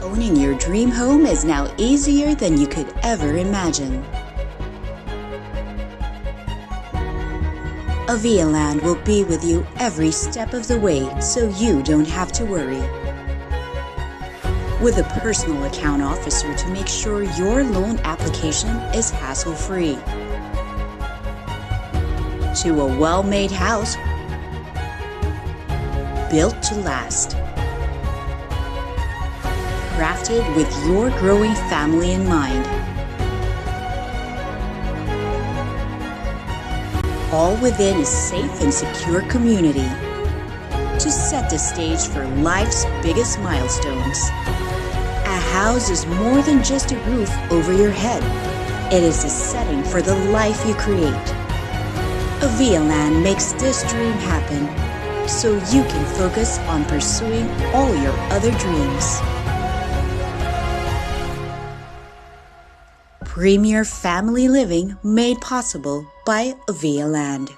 Owning your dream home is now easier than you could ever imagine. Avialand will be with you every step of the way so you don't have to worry. With a personal account officer to make sure your loan application is hassle-free. To a well-made house built to last. Crafted with your growing family in mind. All within a safe and secure community to set the stage for life's biggest milestones. A house is more than just a roof over your head. It is the setting for the life you create. Avialand makes this dream happen so you can focus on pursuing all your other dreams. Premier family living made possible by Avialand.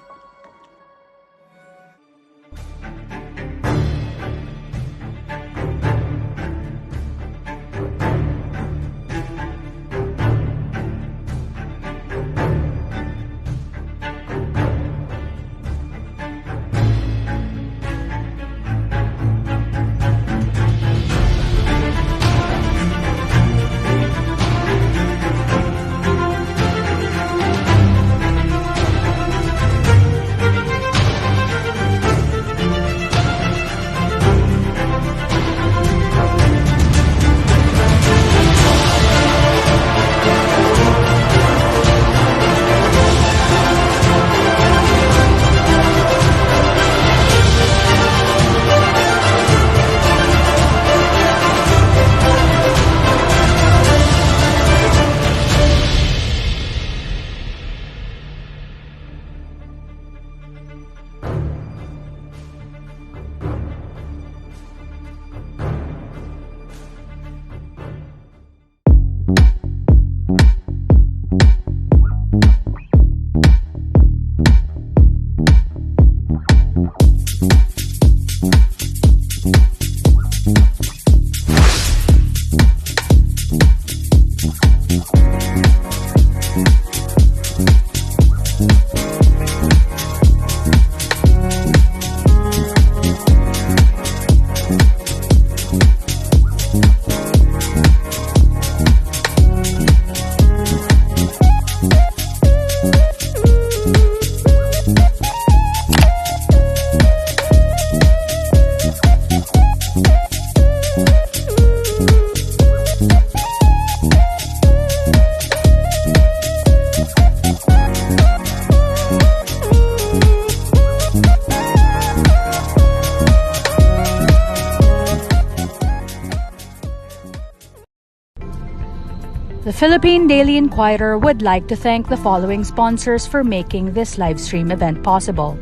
The Philippine Daily Inquirer would like to thank the following sponsors for making this livestream event possible.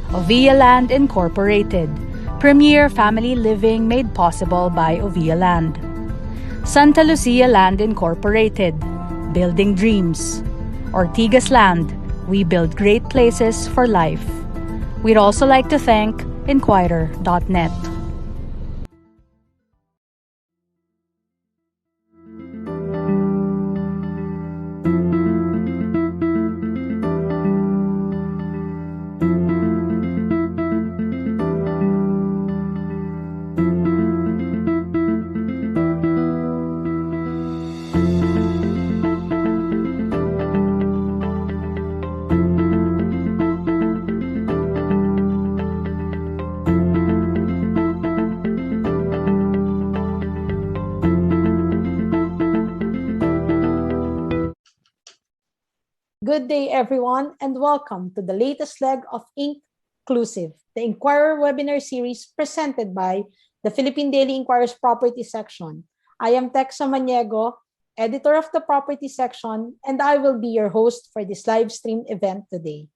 Avialand Incorporated, premier family living made possible by Avialand. Santa Lucia Land Incorporated, building dreams. Ortigas Land, we build great places for life. We'd also like to thank Inquirer.net. Good day, everyone, and welcome to the latest leg of Inclusive, the Inquirer webinar series presented by the Philippine Daily Inquirer's Property Section. I am Texa Maniego, editor of the Property Section, and I will be your host for this live stream event today.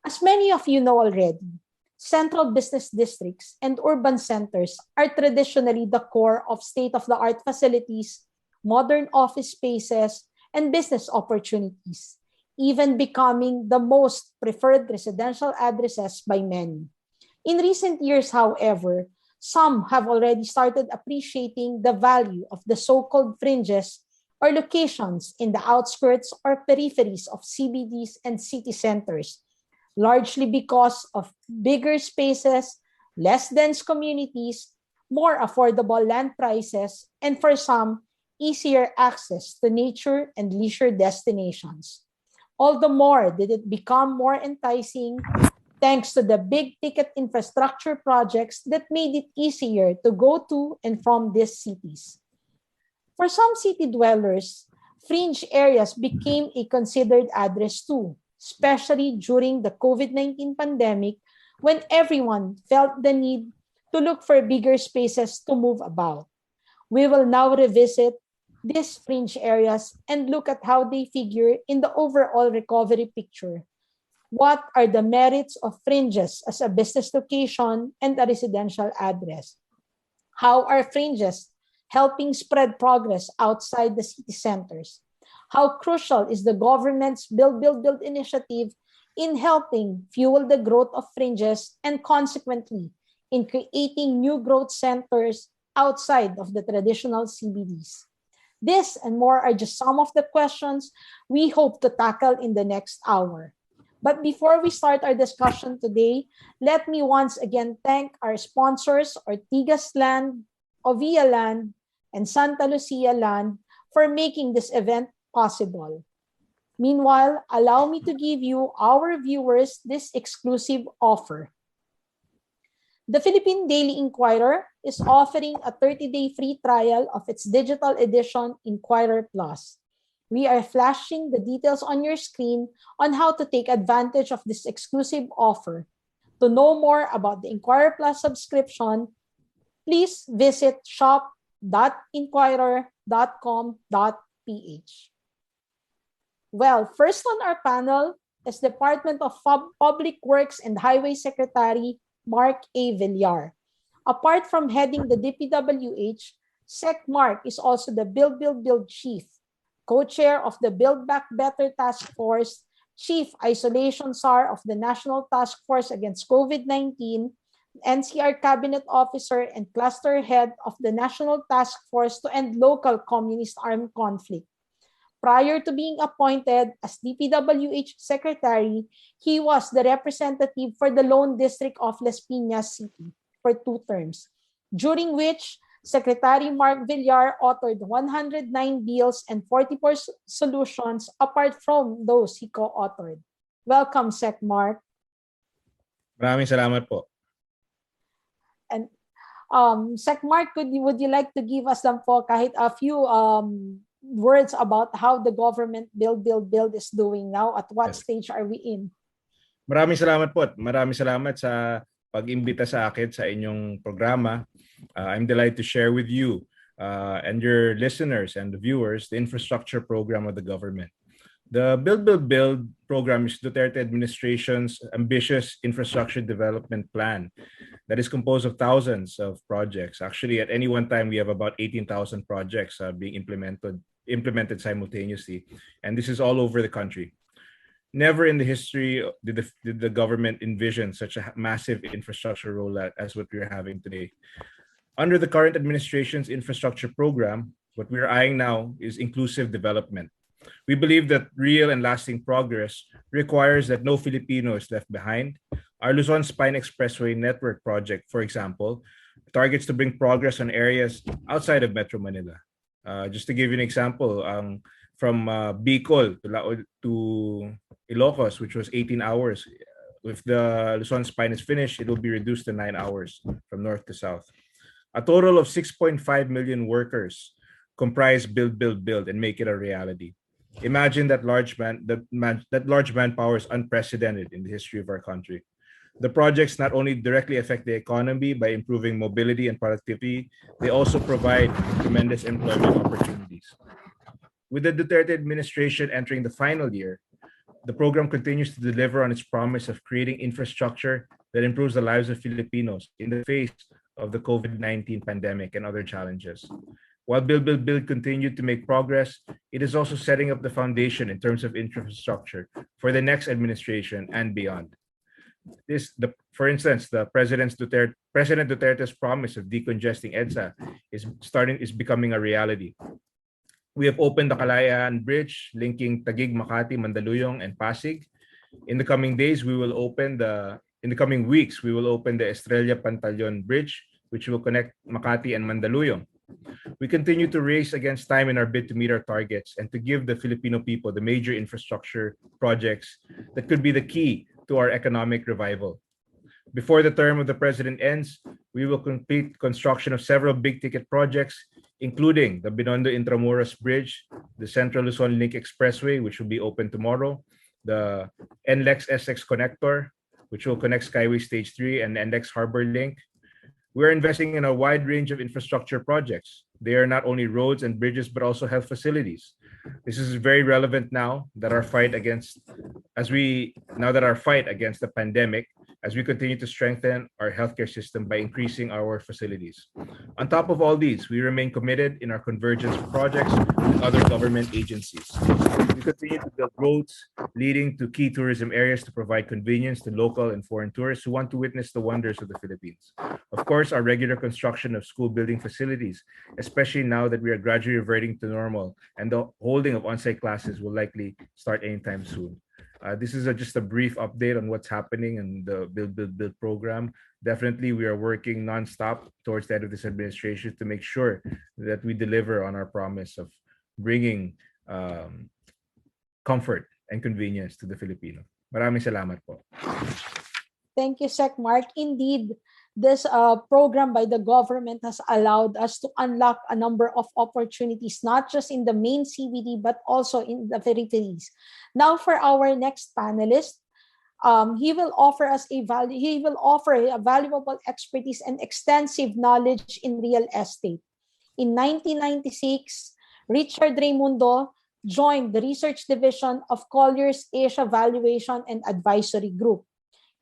As many of you know already, central business districts and urban centers are traditionally the core of state-of-the-art facilities, modern office spaces, and business opportunities, even becoming the most preferred residential addresses by many. In recent years, however, Some have already started appreciating the value of the so-called fringes or locations in the outskirts or peripheries of CBDs and city centers, largely because of bigger spaces, less dense communities, more affordable land prices, and for some, easier access to nature and leisure destinations. All the more did it become more enticing thanks to the big ticket infrastructure projects that made it easier to go to and from these cities. For some city dwellers, fringe areas became a considered address too, especially during the COVID-19 pandemic when everyone felt the need to look for bigger spaces to move about. We will now revisit these fringe areas and look at how they figure in the overall recovery picture. What are the merits of fringes as a business location and a residential address? How are fringes helping spread progress outside the city centers? How crucial is the government's Build, Build, Build initiative in helping fuel the growth of fringes and consequently in creating new growth centers outside of the traditional CBDs? This and more are just some of the questions we hope to tackle in the next hour. But before we start our discussion today, let me once again thank our sponsors, Ortigas Land, Ovia Land, and Santa Lucia Land for making this event possible. Meanwhile, allow me to give you, our viewers, this exclusive offer. The Philippine Daily Inquirer is offering a 30-day free trial of its digital edition, Inquirer Plus. We are flashing the details on your screen on how to take advantage of this exclusive offer. To know more about the Inquirer Plus subscription, please visit shop.inquirer.com.ph. Well, first on our panel is Department of Public Works and Highway Secretary Mark A. Villar. Apart from heading the DPWH, Sec Mark is also the Build, Build, Build Chief, co-chair of the Build Back Better Task Force, Chief Isolation SAR of the National Task Force Against COVID-19, NCR Cabinet Officer and Cluster Head of the National Task Force to End Local Communist Armed Conflict. Prior to being appointed as DPWH Secretary, he was the representative for the Lone District of Las Piñas City for 2 terms, during which Secretary Mark Villar authored 109 bills and 44 solutions apart from those he co-authored. Welcome, Sec Mark. Maraming salamat po. And Sec Mark, would you like to give us lang po kahit a few words about how the government Build, Build, Build is doing now? At what stage are we in? Maraming salamat po. Maraming salamat sa pag-imbita sa akin sa inyong programa. I'm delighted to share with you and your listeners and the viewers the infrastructure program of the government. The Build, Build, Build program is Duterte administration's ambitious infrastructure development plan that is composed of thousands of projects. Actually, at any one time, we have about 18,000 projects being implemented simultaneously. And this is all over the country. Never in the history did the government envision such a massive infrastructure rollout as what we're having today. Under the current administration's infrastructure program, what we're eyeing now is inclusive development. We believe that real and lasting progress requires that no Filipino is left behind. Our Luzon Spine Expressway Network project, for example, targets to bring progress on areas outside of Metro Manila. Just to give you an example, from Bicol to Ilocos, which was 18 hours. If the Luzon Spine is finished, it will be reduced to 9 hours from north to south. A total of 6.5 million workers comprise Build, Build, Build and make it a reality. Imagine that large manpower is unprecedented in the history of our country. The projects not only directly affect the economy by improving mobility and productivity, they also provide tremendous employment opportunities. With the Duterte administration entering the final year, the program continues to deliver on its promise of creating infrastructure that improves the lives of Filipinos in the face of the COVID-19 pandemic and other challenges. While Build, Build, Build continued to make progress, it is also setting up the foundation in terms of infrastructure for the next administration and beyond. For instance, President Duterte's promise of decongesting EDSA is becoming a reality. We have opened the Kalayaan Bridge linking Taguig, Makati, Mandaluyong, and Pasig. In the coming weeks, we will open the Estrella Pantaleon Bridge, which will connect Makati and Mandaluyong. We continue to race against time in our bid to meet our targets and to give the Filipino people the major infrastructure projects that could be the key to our economic revival. Before the term of the president ends, we will complete construction of several big-ticket projects, including the Binondo Intramuros Bridge, the Central Luzon Link Expressway, which will be open tomorrow, the NLEX SX Connector, which will connect Skyway Stage 3 and NLEX Harbor Link. We're investing in a wide range of infrastructure projects. They are not only roads and bridges, but also health facilities. This is very relevant now that our fight against the pandemic, as we continue to strengthen our healthcare system by increasing our facilities. On top of all these, we remain committed in our convergence projects with other government agencies. We continue to build roads leading to key tourism areas to provide convenience to local and foreign tourists who want to witness the wonders of the Philippines. Of course, our regular construction of school building facilities, especially now that we are gradually reverting to normal and the holding of on-site classes will likely start anytime soon. This is just a brief update on what's happening in the Build program. Definitely, we are working nonstop towards the end of this administration to make sure that we deliver on our promise of bringing comfort and convenience to the Filipino. Maraming salamat po. Thank you, Sec Mark. Indeed, this program by the government has allowed us to unlock a number of opportunities, not just in the main CBD, but also in the peripheries. Now, for our next panelist, he will offer a valuable expertise and extensive knowledge in real estate. In 1996, Richard Raimundo joined the research division of Colliers Asia Valuation and Advisory Group.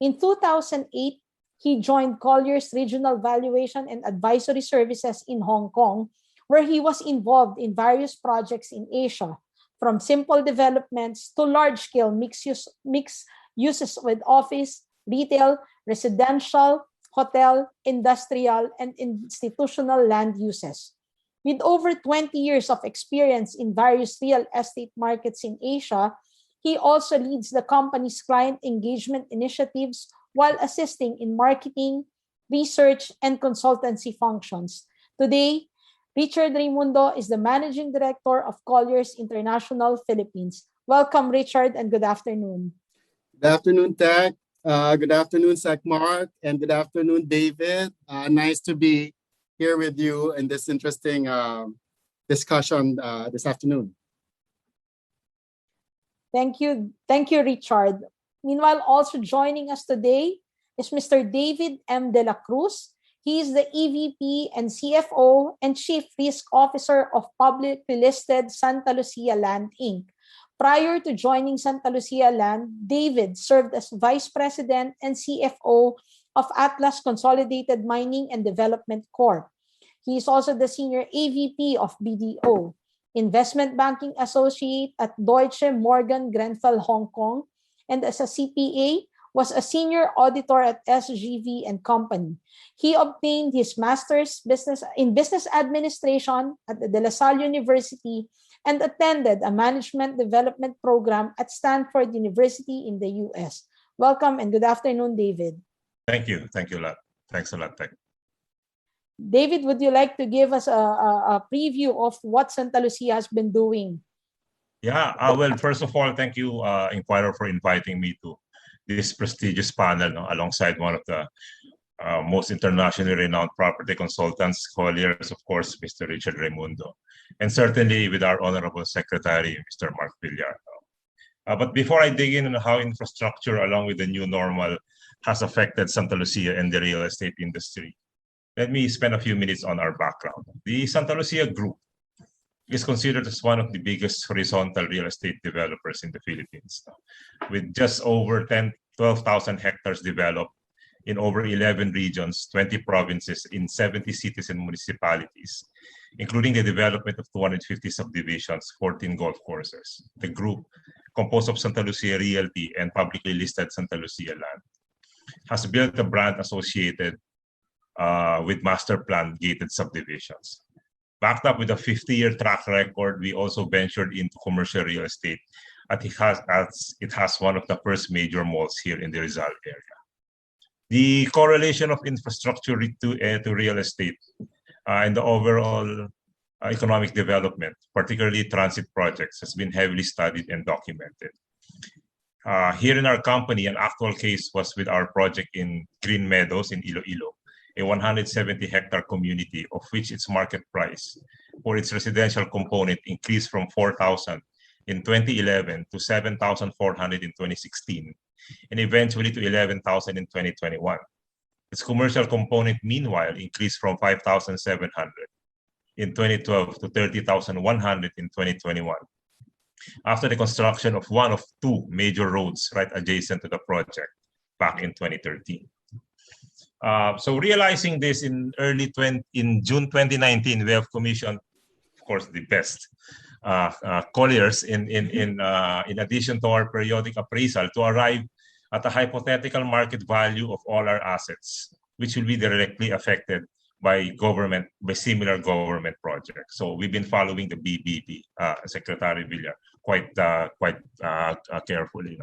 In 2008, he joined Colliers Regional Valuation and Advisory Services in Hong Kong, where he was involved in various projects in Asia, from simple developments to large-scale mixed uses with office, retail, residential, hotel, industrial, and institutional land uses. With over 20 years of experience in various real estate markets in Asia, he also leads the company's client engagement initiatives while assisting in marketing, research, and consultancy functions. Today, Richard Raimundo is the Managing Director of Colliers International Philippines. Welcome, Richard, and good afternoon. Good afternoon, Tech. Good afternoon, Sec Mark, and good afternoon, David. Nice to be here with you in this interesting discussion this afternoon. Thank you, Richard. Meanwhile, also joining us today is Mr. David M. De La Cruz. He is the EVP and CFO and Chief Risk Officer of publicly listed Santa Lucia Land, Inc. Prior to joining Santa Lucia Land, David served as Vice President and CFO of Atlas Consolidated Mining and Development Corp. He is also the Senior AVP of BDO, Investment Banking Associate at Deutsche Morgan Grenfell Hong Kong, and as a CPA, was a Senior Auditor at SGV and Company. He obtained his Master's in Business Administration at the De La Salle University and attended a Management Development Program at Stanford University in the U.S. Welcome and good afternoon, David. Thank you. Thank you a lot. Thanks a lot, Tech. David, would you like to give us a preview of what Santa Lucia has been doing? Yeah, well, first of all, thank you, Inquirer, for inviting me to this prestigious panel alongside one of the most internationally renowned property consultants, Colliers, of course, Mr. Richard Raimundo, and certainly with our Honorable Secretary, Mr. Mark Villar. But before I dig in on how infrastructure, along with the new normal, has affected Santa Lucia and the real estate industry, let me spend a few minutes on our background. The Santa Lucia Group is considered as one of the biggest horizontal real estate developers in the Philippines, with just over 12,000 hectares developed in over 11 regions, 20 provinces, in 70 cities and municipalities, including the development of 250 subdivisions, 14 golf courses. The group, composed of Santa Lucia Realty and publicly listed Santa Lucia Land, has built a brand associated with master plan gated subdivisions. Backed up with a 50-year track record, we also ventured into commercial real estate. It has one of the first major malls here in the Rizal area. The correlation of infrastructure to real estate and the overall economic development, particularly transit projects, has been heavily studied and documented. Here in our company, an actual case was with our project in Green Meadows in Iloilo, a 170-hectare community of which its market price for its residential component increased from 4,000 in 2011 to 7,400 in 2016, and eventually to 11,000 in 2021. Its commercial component, meanwhile, increased from 5,700 in 2012 to 30,100 in 2021, after the construction of one of two major roads right adjacent to the project back in 2013. So realizing this in June 2019, we have commissioned, of course, the best colliers in addition to our periodic appraisal to arrive at a hypothetical market value of all our assets, which will be directly affected by similar government projects. So we've been following the BBB, Secretary Villar, quite carefully.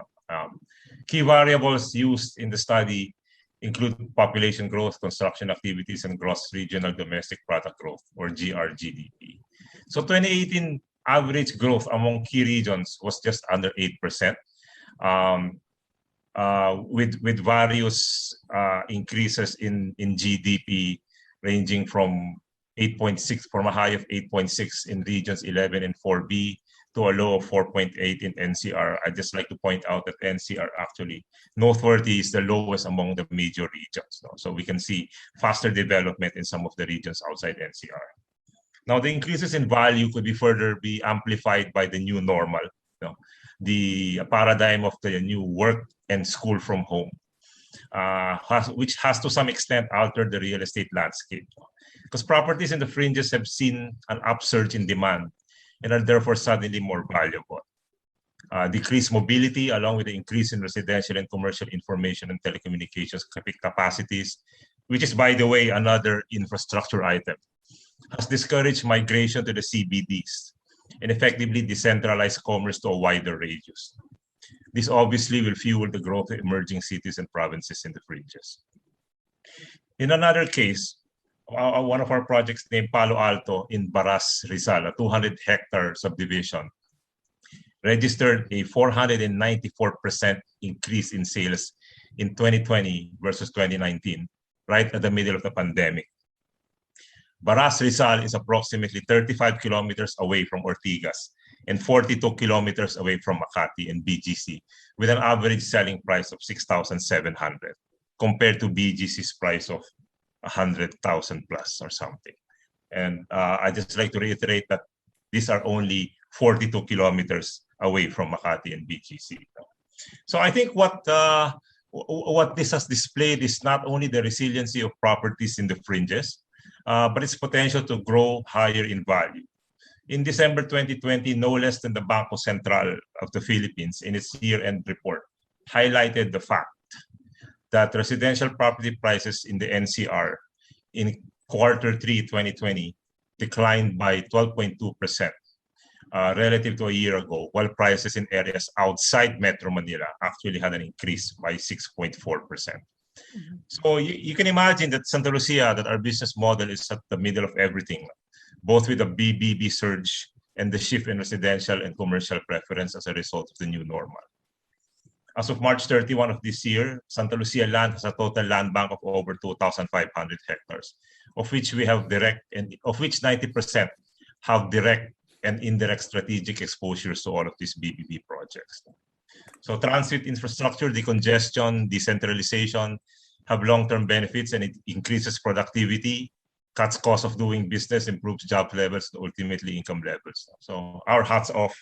Key variables used in the study include population growth, construction activities, and gross regional domestic product growth, or GRGDP. So 2018 average growth among key regions was just under 8%, with various increases in GDP ranging from 8.6, from a high of 8.6 in regions 11 and 4B to a low of 4.8 in NCR. I'd just like to point out that NCR actually, noteworthy, is the lowest among the major regions. So we can see faster development in some of the regions outside NCR. Now, the increases in value could be further be amplified by the new normal, the paradigm of the new work and school from home, which has to some extent altered the real estate landscape. Because properties in the fringes have seen an upsurge in demand and are therefore suddenly more valuable. Decreased mobility, along with the increase in residential and commercial information and telecommunications capacities, which is, by the way, another infrastructure item, has discouraged migration to the CBDs and effectively decentralized commerce to a wider radius. This obviously will fuel the growth of emerging cities and provinces in the fringes. In another case, one of our projects named Palo Alto in Baras, Rizal, a 200-hectare subdivision, registered a 494% increase in sales in 2020 versus 2019, right at the middle of the pandemic. Baras, Rizal is approximately 35 kilometers away from Ortigas and 42 kilometers away from Makati and BGC, with an average selling price of 6,700 compared to BGC's price of 100,000 plus or something. And I just like to reiterate that these are only 42 kilometers away from Makati and BGC. So I think what this has displayed is not only the resiliency of properties in the fringes, but its potential to grow higher in value. In December 2020, no less than the Bangko Sentral of the Philippines, in its year-end report, highlighted the fact that residential property prices in the NCR in Q3 2020 declined by 12.2% relative to a year ago, while prices in areas outside Metro Manila actually had an increase by 6.4%. Mm-hmm. So you can imagine that Santa Lucia, that our business model is at the middle of everything, both with the BBB surge and the shift in residential and commercial preference as a result of the new normal. As of March 31 of this year, Santa Lucia land has a total land bank of over 2,500 hectares, of which we have of which 90% have direct and indirect strategic exposures to all of these BBB projects. So transit infrastructure, decongestion, decentralization have long-term benefits, and it increases productivity, cuts cost of doing business, improves job levels, and ultimately income levels. So our hats off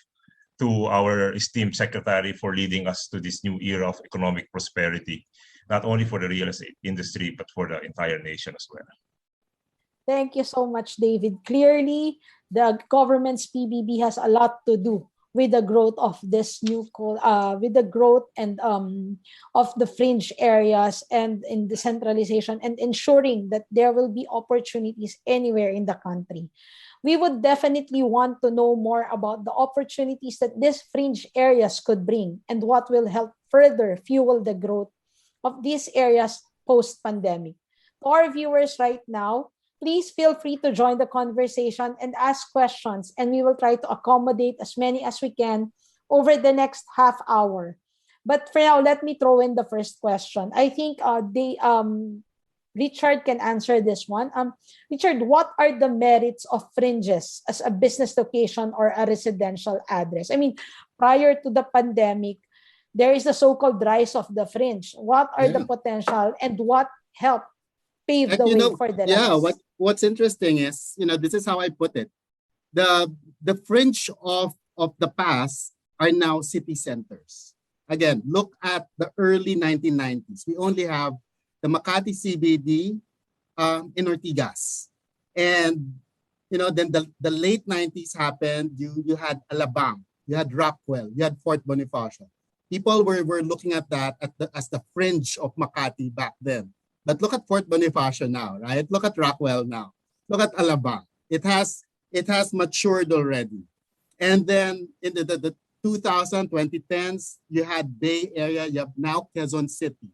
to our esteemed secretary for leading us to this new era of economic prosperity, not only for the real estate industry, but for the entire nation as well. Thank you so much, David. Clearly, the government's PBB has a lot to do with the growth of this with the growth and of the fringe areas and in decentralization and ensuring that there will be opportunities anywhere in the country. We would definitely want to know more about the opportunities that these fringe areas could bring and what will help further fuel the growth of these areas post-pandemic. To our viewers right now, please feel free to join the conversation and ask questions, and we will try to accommodate as many as we can over the next half hour. But for now, let me throw in the first question. I think Richard can answer this one. Richard, what are the merits of fringes as a business location or a residential address? I mean, prior to the pandemic, there is the so-called rise of the fringe. What are the potential and what helped pave the way for the rise? What's interesting is, this is how I put it. The fringe of the past are now city centers. Again, look at the early 1990s. We only have the Makati CBD in Ortigas. And, then the late 90s happened. You had Alabang, you had Rockwell, you had Fort Bonifacio. People were looking at that as the fringe of Makati back then. But look at Fort Bonifacio now, right? Look at Rockwell now. Look at Alabang. It has matured already. And then in the 2010s, you had Bay Area, you have now Quezon City.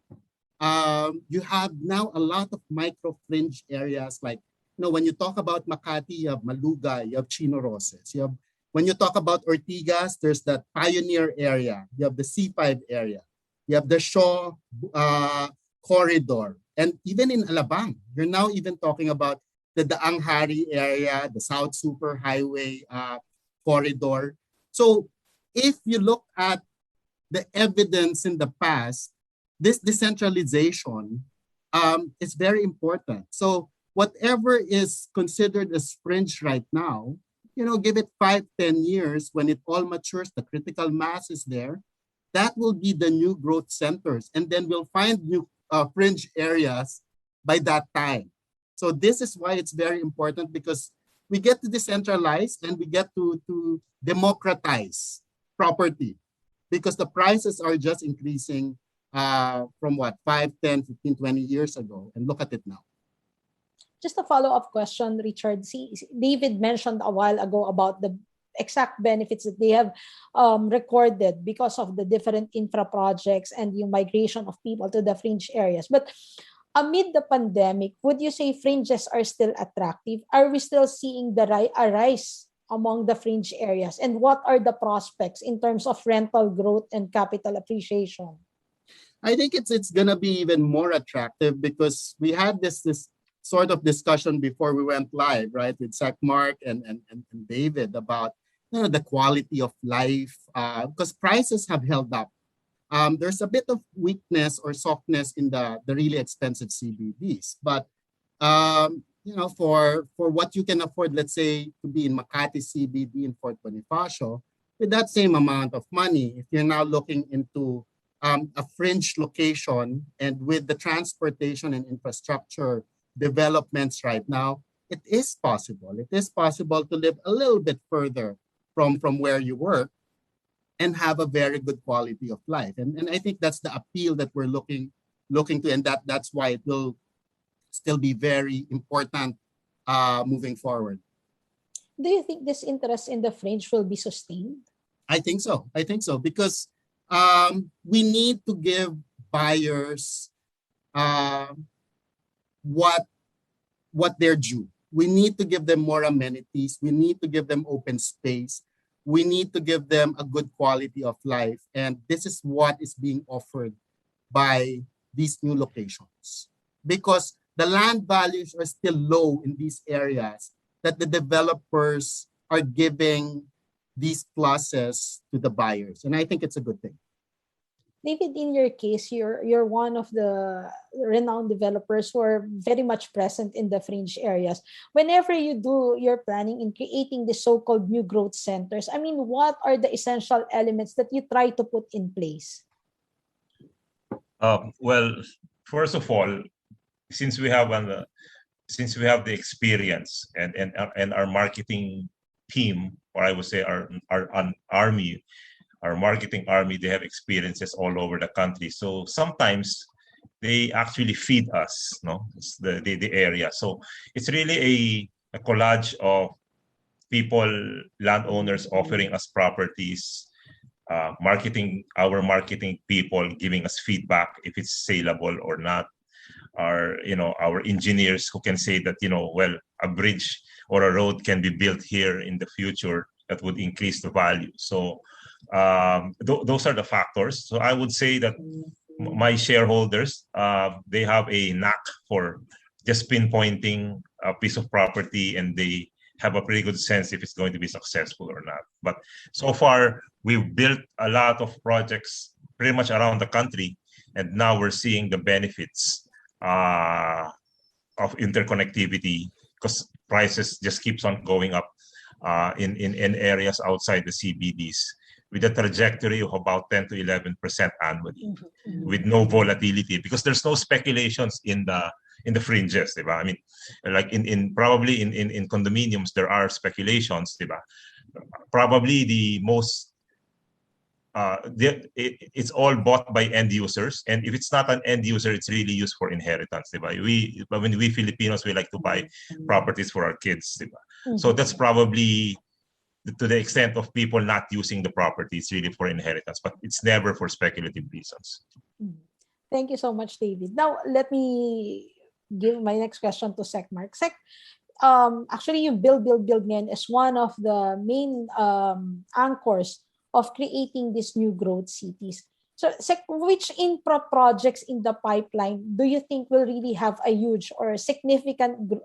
You have now a lot of micro fringe areas like, when you talk about Makati, you have Malugay, you have Chino Roses. When you talk about Ortigas, there's that Pioneer area. You have the C5 area. You have the Shaw corridor. And even in Alabang, you're now even talking about the Anghari area, the South Super Highway corridor. So if you look at the evidence in the past, this decentralization is very important. So whatever is considered as fringe right now, give it 5-10 years when it all matures, the critical mass is there, that will be the new growth centers. And then we'll find new fringe areas by that time. So this is why it's very important, because we get to decentralize and we get to democratize property, because the prices are just increasing from 5, 10, 15, 20 years ago. And look at it now. Just a follow-up question, Richard. David mentioned a while ago about the exact benefits that they have recorded because of the different infra projects and the migration of people to the fringe areas. But amid the pandemic, would you say fringes are still attractive? Are we still seeing a rise among the fringe areas? And what are the prospects in terms of rental growth and capital appreciation? I think it's gonna be even more attractive, because we had this sort of discussion before we went live, right, with Zach, Mark, and David about the quality of life, because prices have held up. There's a bit of weakness or softness in the really expensive CBDs, but for what you can afford, let's say to be in Makati CBD in Fort Bonifacio, with that same amount of money, if you're now looking into a fringe location and with the transportation and infrastructure developments right now, it is possible. It is possible to live a little bit further from where you work and have a very good quality of life. And I think that's the appeal that we're looking to, and that's why it will still be very important moving forward. Do you think this interest in the fringe will be sustained? I think so, because we need to give buyers what they're due. We need to give them more amenities. We need to give them open space. We need to give them a good quality of life. And this is what is being offered by these new locations. Because the land values are still low in these areas, that the developers are giving these pluses to the buyers. And I think it's a good thing. David, in your case, you're one of the renowned developers who are very much present in the fringe areas. Whenever you do your planning in creating the so-called new growth centers, I mean, what are the essential elements that you try to put in place? Well, first of all, since we have the experience and our marketing team or I would say our army, our marketing army, they have experiences all over the country. So sometimes they actually feed us, no, the area. So it's really a collage of people, landowners offering us properties, our marketing people giving us feedback if it's saleable or not, our engineers who can say that, well, a bridge or a road can be built here in the future that would increase the value. So those are the factors. So I would say that my shareholders, they have a knack for just pinpointing a piece of property, and they have a pretty good sense if it's going to be successful or not. But so far, we've built a lot of projects pretty much around the country, and now we're seeing the benefits of interconnectivity, because prices just keeps on going up in areas outside the CBDs with a trajectory of about 10 to 11% annually, with no volatility, because there's no speculations in the fringes, diba? I mean, like probably in condominiums there are speculations, diba? Probably the most it's all bought by end users, and if it's not an end user, it's really used for inheritance, diba? We Filipinos, we like to buy properties for our kids, diba? So that's probably to the extent of people not using the property. It's really for inheritance, but it's never for speculative reasons. Thank you so much, David. Now, let me give my next question to Sec Mark. Sec, actually, yung build ngayon is one of the main anchors of creating these new growth cities. So, Sec, which infra projects in the pipeline do you think will really have a huge or significant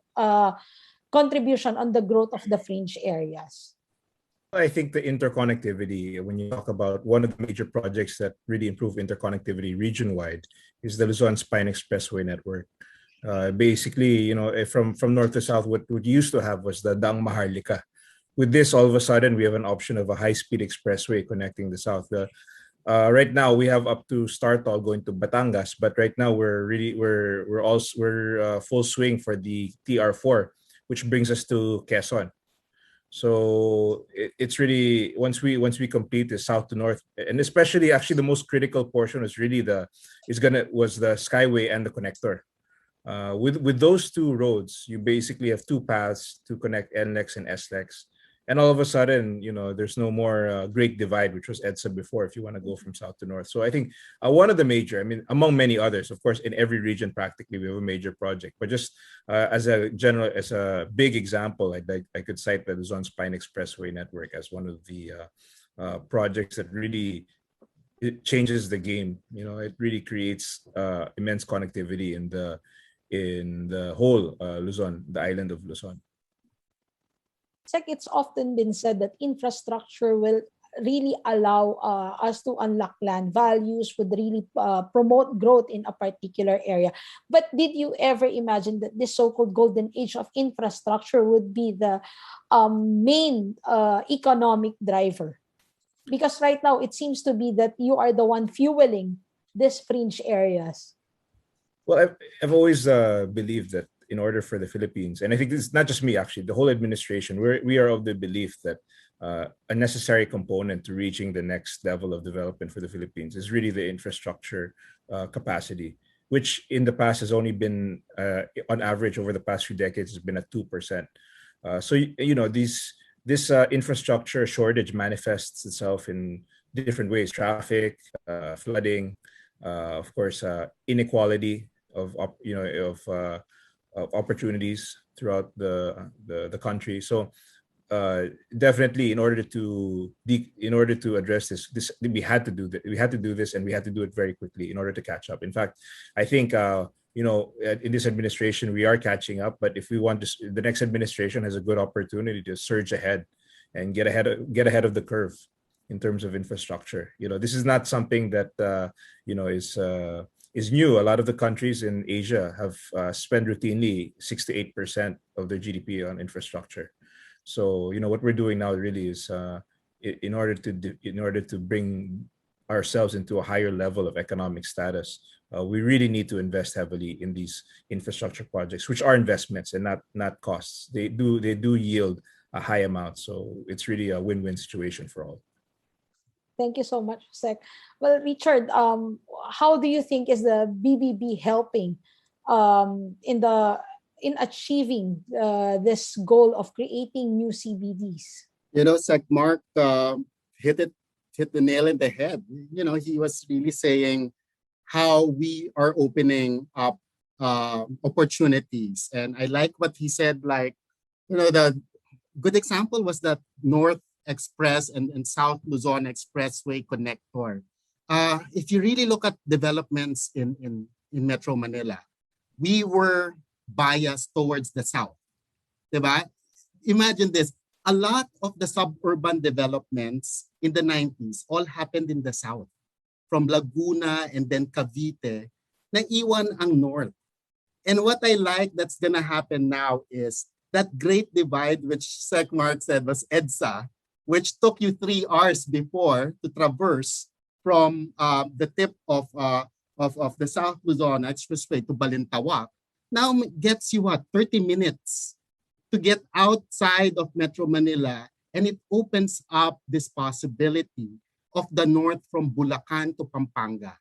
contribution on the growth of the fringe areas? I think the interconnectivity, when you talk about one of the major projects that really improve interconnectivity region-wide, is the Luzon Spine Expressway network. Basically, from north to south, what we used to have was the Dang Maharlika. With this, all of a sudden, we have an option of a high-speed expressway connecting the south. Right now, we have up to Startol going to Batangas, but right now we're full swing for the TR4, which brings us to Quezon. So it's really, once we complete the south to north, and especially actually the most critical portion was really the Skyway and the connector. With those two roads, you basically have two paths to connect NLEX and SLEX. And all of a sudden, there's no more Great Divide, which was EDSA before, if you want to go from south to north. So I think one of the major, among many others, of course, in every region, practically, we have a major project. But just as a big example, I could cite the Luzon Spine Expressway network as one of the projects that really changes the game. It really creates immense connectivity in the whole Luzon, the island of Luzon. It's often been said that infrastructure will really allow us to unlock land values, would really promote growth in a particular area. But did you ever imagine that this so-called golden age of infrastructure would be the main economic driver? Because right now, it seems to be that you are the one fueling these fringe areas. Well, I've always believed that in order for the Philippines, and I think this is not just me, actually, the whole administration, we are of the belief that a necessary component to reaching the next level of development for the Philippines is really the infrastructure capacity, which in the past has only been, on average, over the past few decades, has been at 2%. So, this infrastructure shortage manifests itself in different ways: traffic, flooding, of course, inequality of opportunities throughout the country. So definitely, in order to address this, we had to do this, and we had to do it very quickly in order to catch up. In fact, I think in this administration we are catching up, but if we want to, the next administration has a good opportunity to surge ahead and get ahead of the curve in terms of infrastructure. This is not something that is new. A lot of the countries in Asia have spent routinely 6 to 8% of their GDP on infrastructure. So what we're doing now really is in order to bring ourselves into a higher level of economic status, we really need to invest heavily in these infrastructure projects, which are investments and not costs. They do yield a high amount. So it's really a win-win situation for all. Thank you so much, Sec. Well, Richard, how do you think is the BBB helping in achieving this goal of creating new CBDs? Sec Mark hit the nail in the head. He was really saying how we are opening up opportunities. And I like what he said, like, the good example was that North Express and South Luzon Expressway connector. If you really look at developments in Metro Manila, we were biased towards the south. Diba? Imagine this. A lot of the suburban developments in the 90s all happened in the south. From Laguna and then Cavite, naiwan ang north. And what I like that's gonna happen now is that great divide, which Sec Mark said was EDSA, which took you 3 hours before to traverse from the tip of the South Luzon Expressway to Balintawak, now gets you 30 minutes to get outside of Metro Manila, and it opens up this possibility of the north from Bulacan to Pampanga.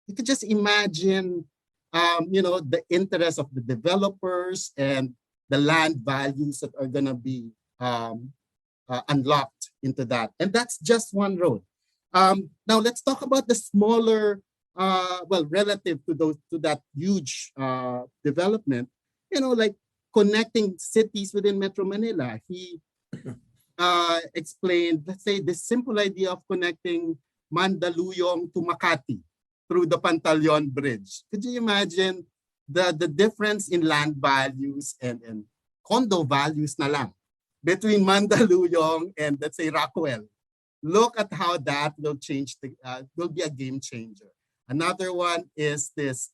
You could just imagine, the interest of the developers and the land values that are going to be unlocked into that. And that's just one road. Now let's talk about the smaller, relative to that huge development, like connecting cities within Metro Manila. He explained, let's say, this simple idea of connecting Mandaluyong to Makati through the Pantaleon Bridge. Could you imagine the difference in land values and condo values na lang between Mandaluyong and, let's say, Rockwell? Look at how that will change, will be a game changer. Another one is this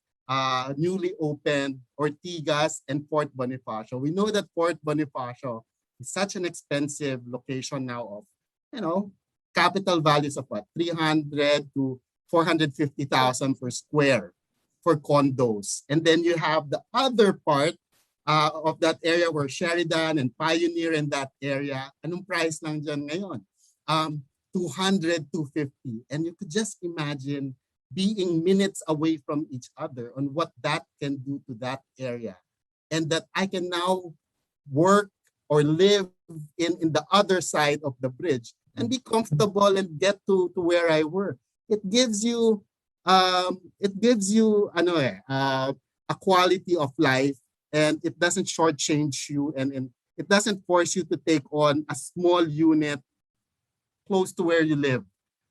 newly opened Ortigas and Fort Bonifacio. We know that Fort Bonifacio is such an expensive location now of, capital values of 300 to 450,000 per square for condos. And then you have the other part of that area where Sheridan and Pioneer in that area. Anong price lang dyan ngayon? 200, 250. And you could just imagine being minutes away from each other on what that can do to that area. And that I can now work or live in the other side of the bridge and be comfortable and get to where I work. It gives you a quality of life, and it doesn't shortchange you, and it doesn't force you to take on a small unit close to where you live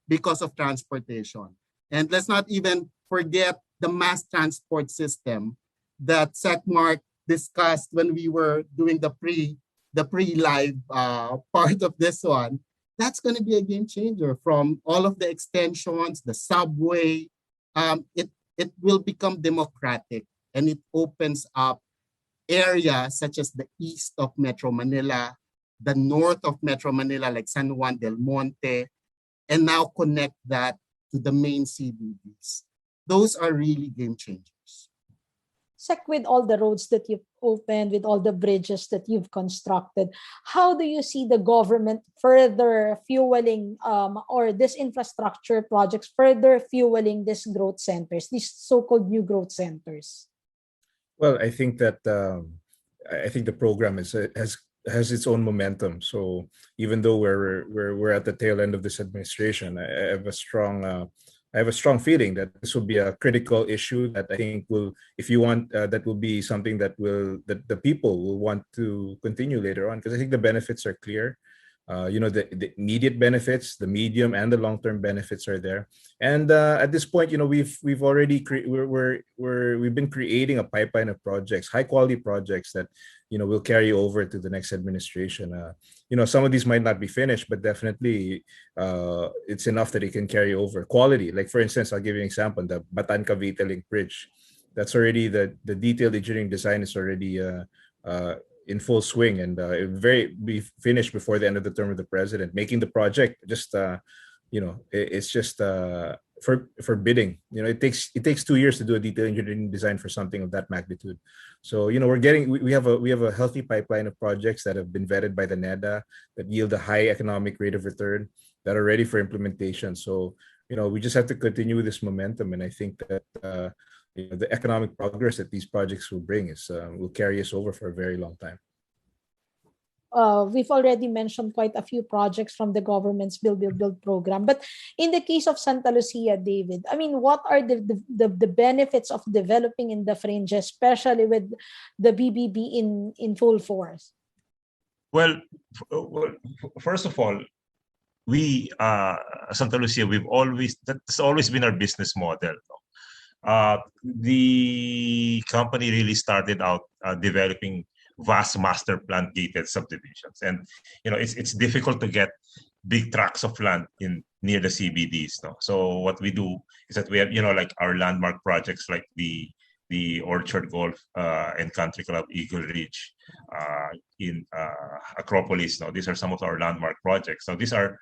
because of transportation. And let's not even forget the mass transport system that Mark discussed when we were doing the pre-live part of this one. That's going to be a game changer. From all of the extensions, the subway, it will become democratic, and it opens up areas such as the east of Metro Manila, the north of Metro Manila like San Juan del Monte, and now connect that to the main CBDs. Those are really game changers. Sec, with all the roads that you've opened, with all the bridges that you've constructed, how do you see the government further fueling or this infrastructure projects further fueling these growth centers, these so-called new growth centers? Well, I think that the program has its own momentum. So even though we're at the tail end of this administration, I have a strong feeling that this will be a critical issue that I think will, if you want, that will be something that the people will want to continue later on, because I think the benefits are clear. The immediate benefits, the medium and the long-term benefits are there. And at this point, we've already we've been creating a pipeline of projects, high quality projects that will carry over to the next administration. Some of these might not be finished, but definitely it's enough that it can carry over quality. Like, for instance, I'll give you an example: the Batan Cavite Link Bridge. That's already the detailed engineering design is already in full swing, and it will be finished before the end of the term of the president. Making the project just it's just for bidding. It takes 2 years to do a detailed engineering design for something of that magnitude. So we have a healthy pipeline of projects that have been vetted by the NEDA that yield a high economic rate of return that are ready for implementation. So we just have to continue with this momentum, and I think that the economic progress that these projects will bring will carry us over for a very long time. We've already mentioned quite a few projects from the government's Build program. But in the case of Santa Lucia, David, I mean, what are the benefits of developing in the Fringe, especially with the BBB in full force? Well, first of all, we Santa Lucia, that's always been our business model. The company really started out developing vast master plan gated subdivisions, and it's difficult to get big tracts of land near the CBDs. No? So what we do is that we have like our landmark projects like the Orchard Golf and Country Club Eagle Ridge in Acropolis. No? These are some of our landmark projects. So these are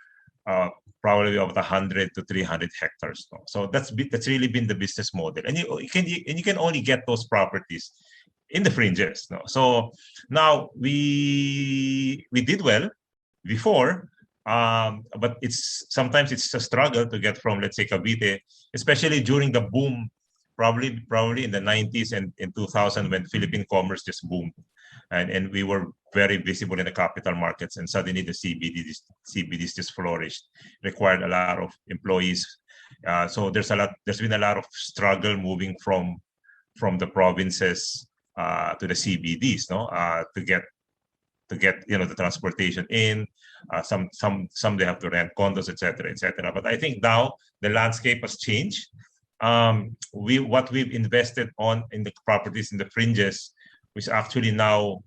probably about 100 to 300 hectares. No? So that's really been the business model, and you can only get those properties in the fringes. No? So now we did well before, but sometimes it's a struggle to get from, let's say, Cavite, especially during the boom, probably in the 90s and in 2000 when Philippine commerce just boomed, and we were very visible in the capital markets, and suddenly the CBDs just flourished, required a lot of employees. So there's been a lot of struggle moving from the provinces to the CBDs, to get the transportation in. Some they have to rent condos, etc., etc. But I think now the landscape has changed. What we've invested on in the properties in the fringes, which actually now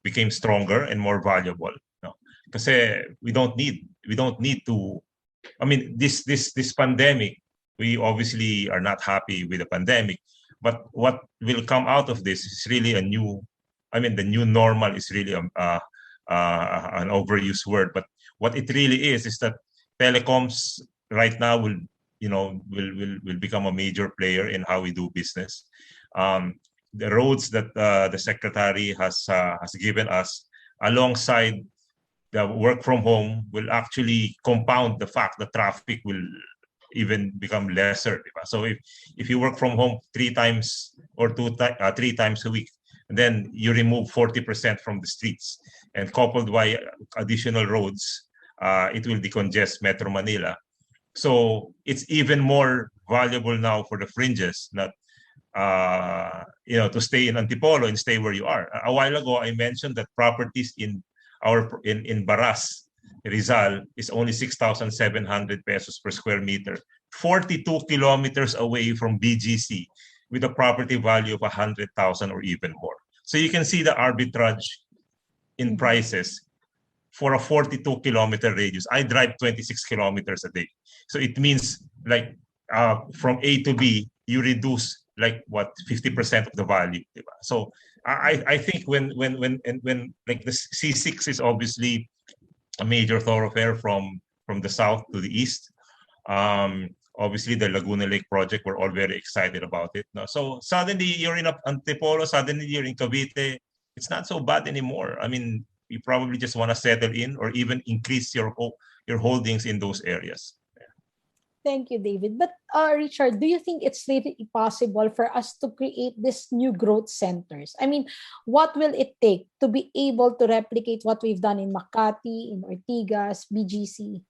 became stronger and more valuable. Because we don't need to. I mean, this pandemic, we obviously are not happy with the pandemic. But what will come out of this is really the new normal is really an overused word. But what it really is that telecoms right now will become a major player in how we do business. The roads that the secretary has given us, alongside the work from home, will actually compound the fact that traffic will even become lesser. So if you work from home 3 times or 3 times a week, then you remove 40% from the streets, and coupled by additional roads, it will decongest Metro Manila. So it's even more valuable now for the fringes, not to stay in Antipolo and stay where you are. A while ago, I mentioned that properties in Baras, Rizal, is only 6,700 pesos per square meter, 42 kilometers away from BGC, with a property value of 100,000 or even more. So you can see the arbitrage in prices for a 42-kilometer radius. I drive 26 kilometers a day. So it means like from A to B, you reduce 50% of the value. So I think when like the C6 is obviously a major thoroughfare from the south to the east. Obviously, the Laguna Lake project, we're all very excited about it. No? So suddenly you're in Antipolo, suddenly you're in Cavite. It's not so bad anymore. I mean, you probably just want to settle in or even increase your holdings in those areas. Thank you, David. But Richard, do you think it's really possible for us to create these new growth centers? I mean, what will it take to be able to replicate what we've done in Makati, in Ortigas, BGC?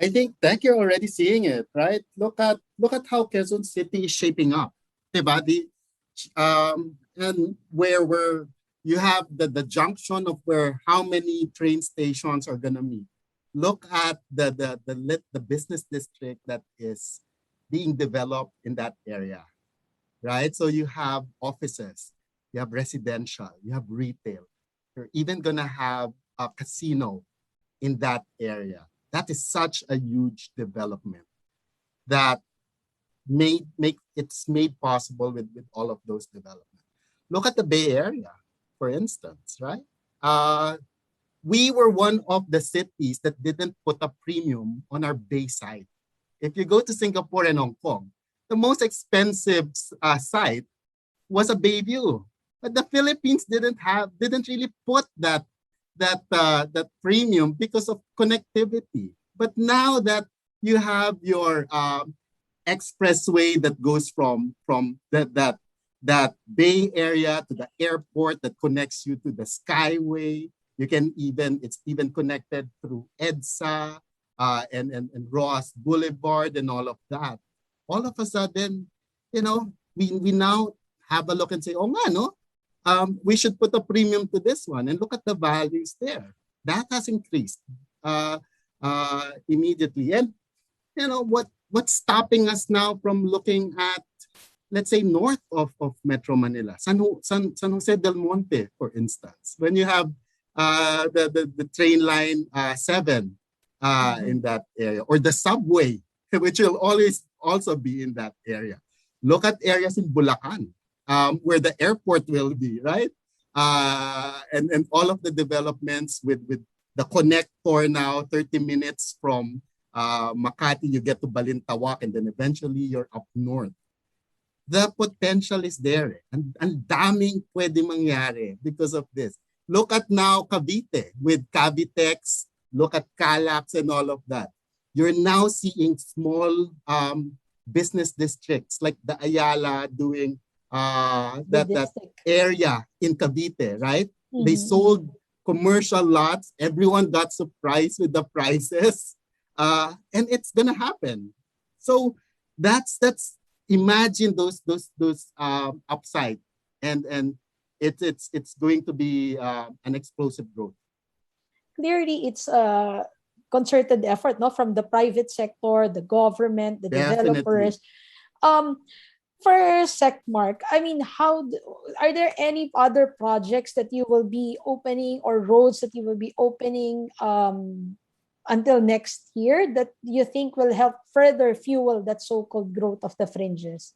I think you're already seeing it, right? Look at how Quezon City is shaping up, diba? And where you have the junction of where how many train stations are gonna meet. Look at the business district that is being developed in that area, right? So you have offices, you have residential, you have retail. You're even gonna have a casino in that area. That is such a huge development that it's made possible with all of those developments. Look at the Bay Area, for instance, right? We were one of the cities that didn't put a premium on our Bayside If you go to Singapore and Hong Kong, the most expensive site was a Bayview. But the Philippines didn't really put that premium because of connectivity. But now that you have your expressway that goes from that Bay Area to the airport that connects you to the Skyway, it's even connected through EDSA and Ross Boulevard and all of that. All of a sudden, we now have a look and say, oh nga, no? We should put a premium to this one and look at the values there. That has increased immediately. And what's stopping us now from looking at, let's say, north of Metro Manila, San Jose del Monte, for instance, when you have the train line 7 in that area, or the subway, which will always also be in that area. Look at areas in Bulacan, where the airport will be, right? And all of the developments with the connector now, 30 minutes from Makati, you get to Balintawak, and then eventually you're up north. The potential is there. Ang daming pwede mangyari because of this. Look at now Cavite with Cavitex, look at Calax and all of that. You're now seeing small business districts like the Ayala doing that area in Cavite, right? Mm-hmm. They sold commercial lots. Everyone got surprised with the prices. And it's gonna happen. So that's imagine those upside, and it's going to be an explosive growth. Clearly, it's a concerted effort, no, from the private sector, the government, the developers. For SecMark, I mean, are there any other projects that you will be opening or roads that you will be opening until next year that you think will help further fuel that so-called growth of the fringes?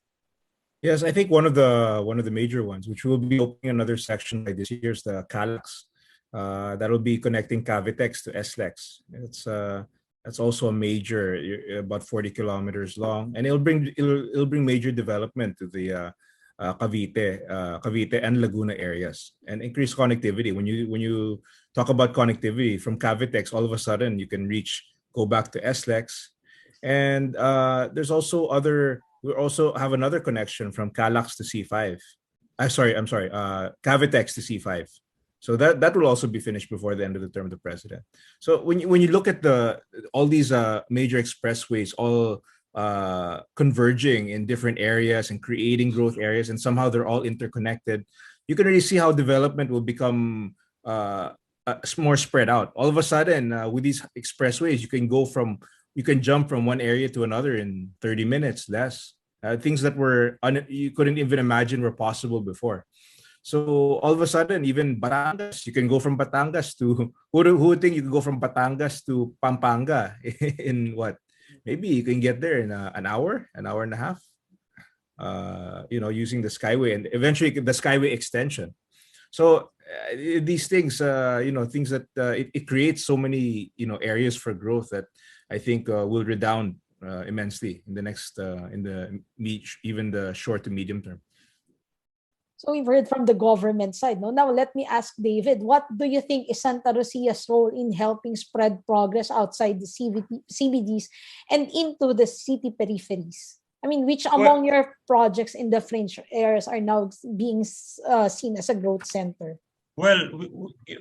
Yes, I think one of the major ones, which will be opening another section by this year, is the Calax. That will be connecting Cavitex to SLEX. That's also a major, about 40 kilometers long, and it'll bring major development to the Cavite and Laguna areas, and increase connectivity. When you talk about connectivity from Cavitex, all of a sudden you can go back to SLEX, and there's also we also have another connection from Calax to C5. I'm sorry, Cavitex to C5. So that will also be finished before the end of the term of the president. So when you look at all these major expressways all converging in different areas and creating growth areas, and somehow they're all interconnected, you can really see how development will become more spread out. All of a sudden, with these expressways, you can jump from one area to another in 30 minutes less. Things that you couldn't even imagine were possible before. So all of a sudden, even Batangas, you can go from Batangas to who would think you can go from Batangas to Pampanga in what? Maybe you can get there in an hour and a half. Using the Skyway and eventually the Skyway extension. So these things, things that it creates so many areas for growth that I think will redound immensely in the next even the short to medium term. So we've heard from the government side. No? Now let me ask David, what do you think is Santa Lucia's role in helping spread progress outside the CBDs and into the city peripheries? I mean, which among your projects in the fringe areas are now being seen as a growth center? Well,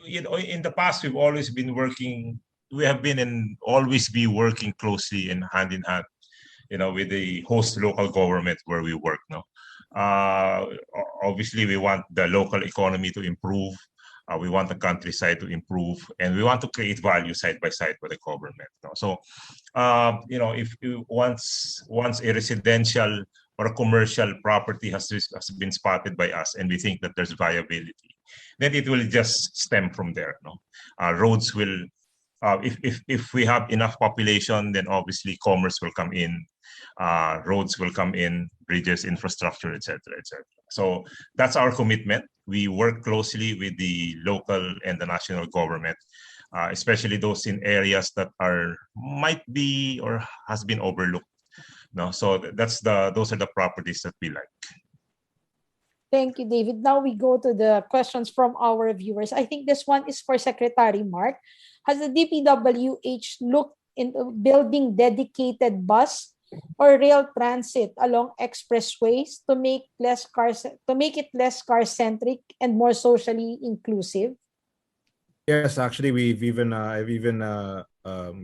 in the past, we've always been working. We have been and always be working closely and hand in hand, with the host local government where we work. No. Obviously, we want the local economy to improve. We want the countryside to improve, and we want to create value side by side with the government. So, if once a residential or a commercial property has been spotted by us, and we think that there's viability, then it will just stem from there. Roads will, if we have enough population, then obviously commerce will come in. Roads will come in, bridges, infrastructure, etc., etc. So that's our commitment. We work closely with the local and the national government especially those in areas that might be or has been overlooked. No, so those are the properties that we like. Thank you, David. Now we go to the questions from our viewers. I think this one is for Secretary Mark. Has the DPWH looked into building dedicated bus or rail transit along expressways to make it less car-centric and more socially inclusive? Yes, actually, I've even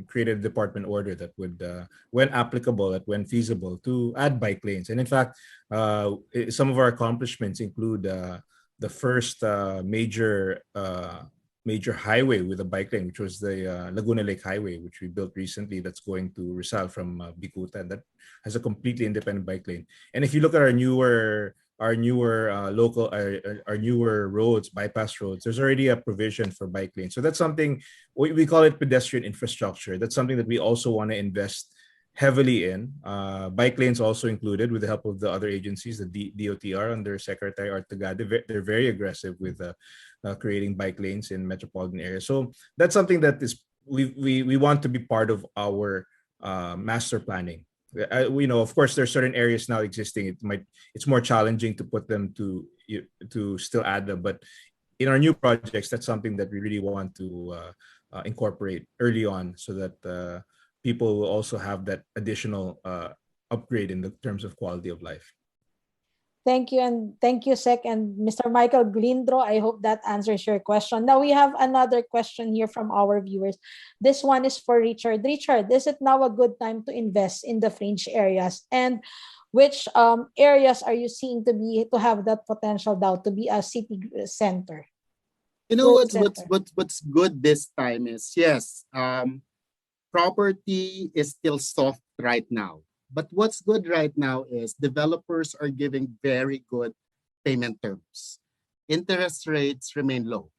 created a department order that would, when applicable, when feasible, to add bike lanes. And in fact, some of our accomplishments include the first major highway with a bike lane, which was the Laguna Lake Highway, which we built recently. That's going to Rizal from Bicutan. That has a completely independent bike lane. And if you look at our newer roads, bypass roads, there's already a provision for bike lanes. So that's something we call it pedestrian infrastructure. That's something that we also want to invest heavily in. Bike lanes also included with the help of the other agencies, the DOTR under Secretary Artagada. They're very aggressive with creating bike lanes in metropolitan areas. So that's something that is we want to be part of our master planning. We know, of course, there's certain areas now existing. It's more challenging to put them to still add them, but in our new projects, that's something that we really want to incorporate early on, so that people will also have that additional upgrade in the terms of quality of life. Thank you, and thank you, Sec, and Mr. Michael Glindro. I hope that answers your question. Now we have another question here from our viewers. This one is for Richard. Richard, is it now a good time to invest in the fringe areas? And which areas are you seeing to have that potential now to be a city center? You know what's good this time is, yes, property is still soft right now. But what's good right now is developers are giving very good payment terms. Interest rates remain low.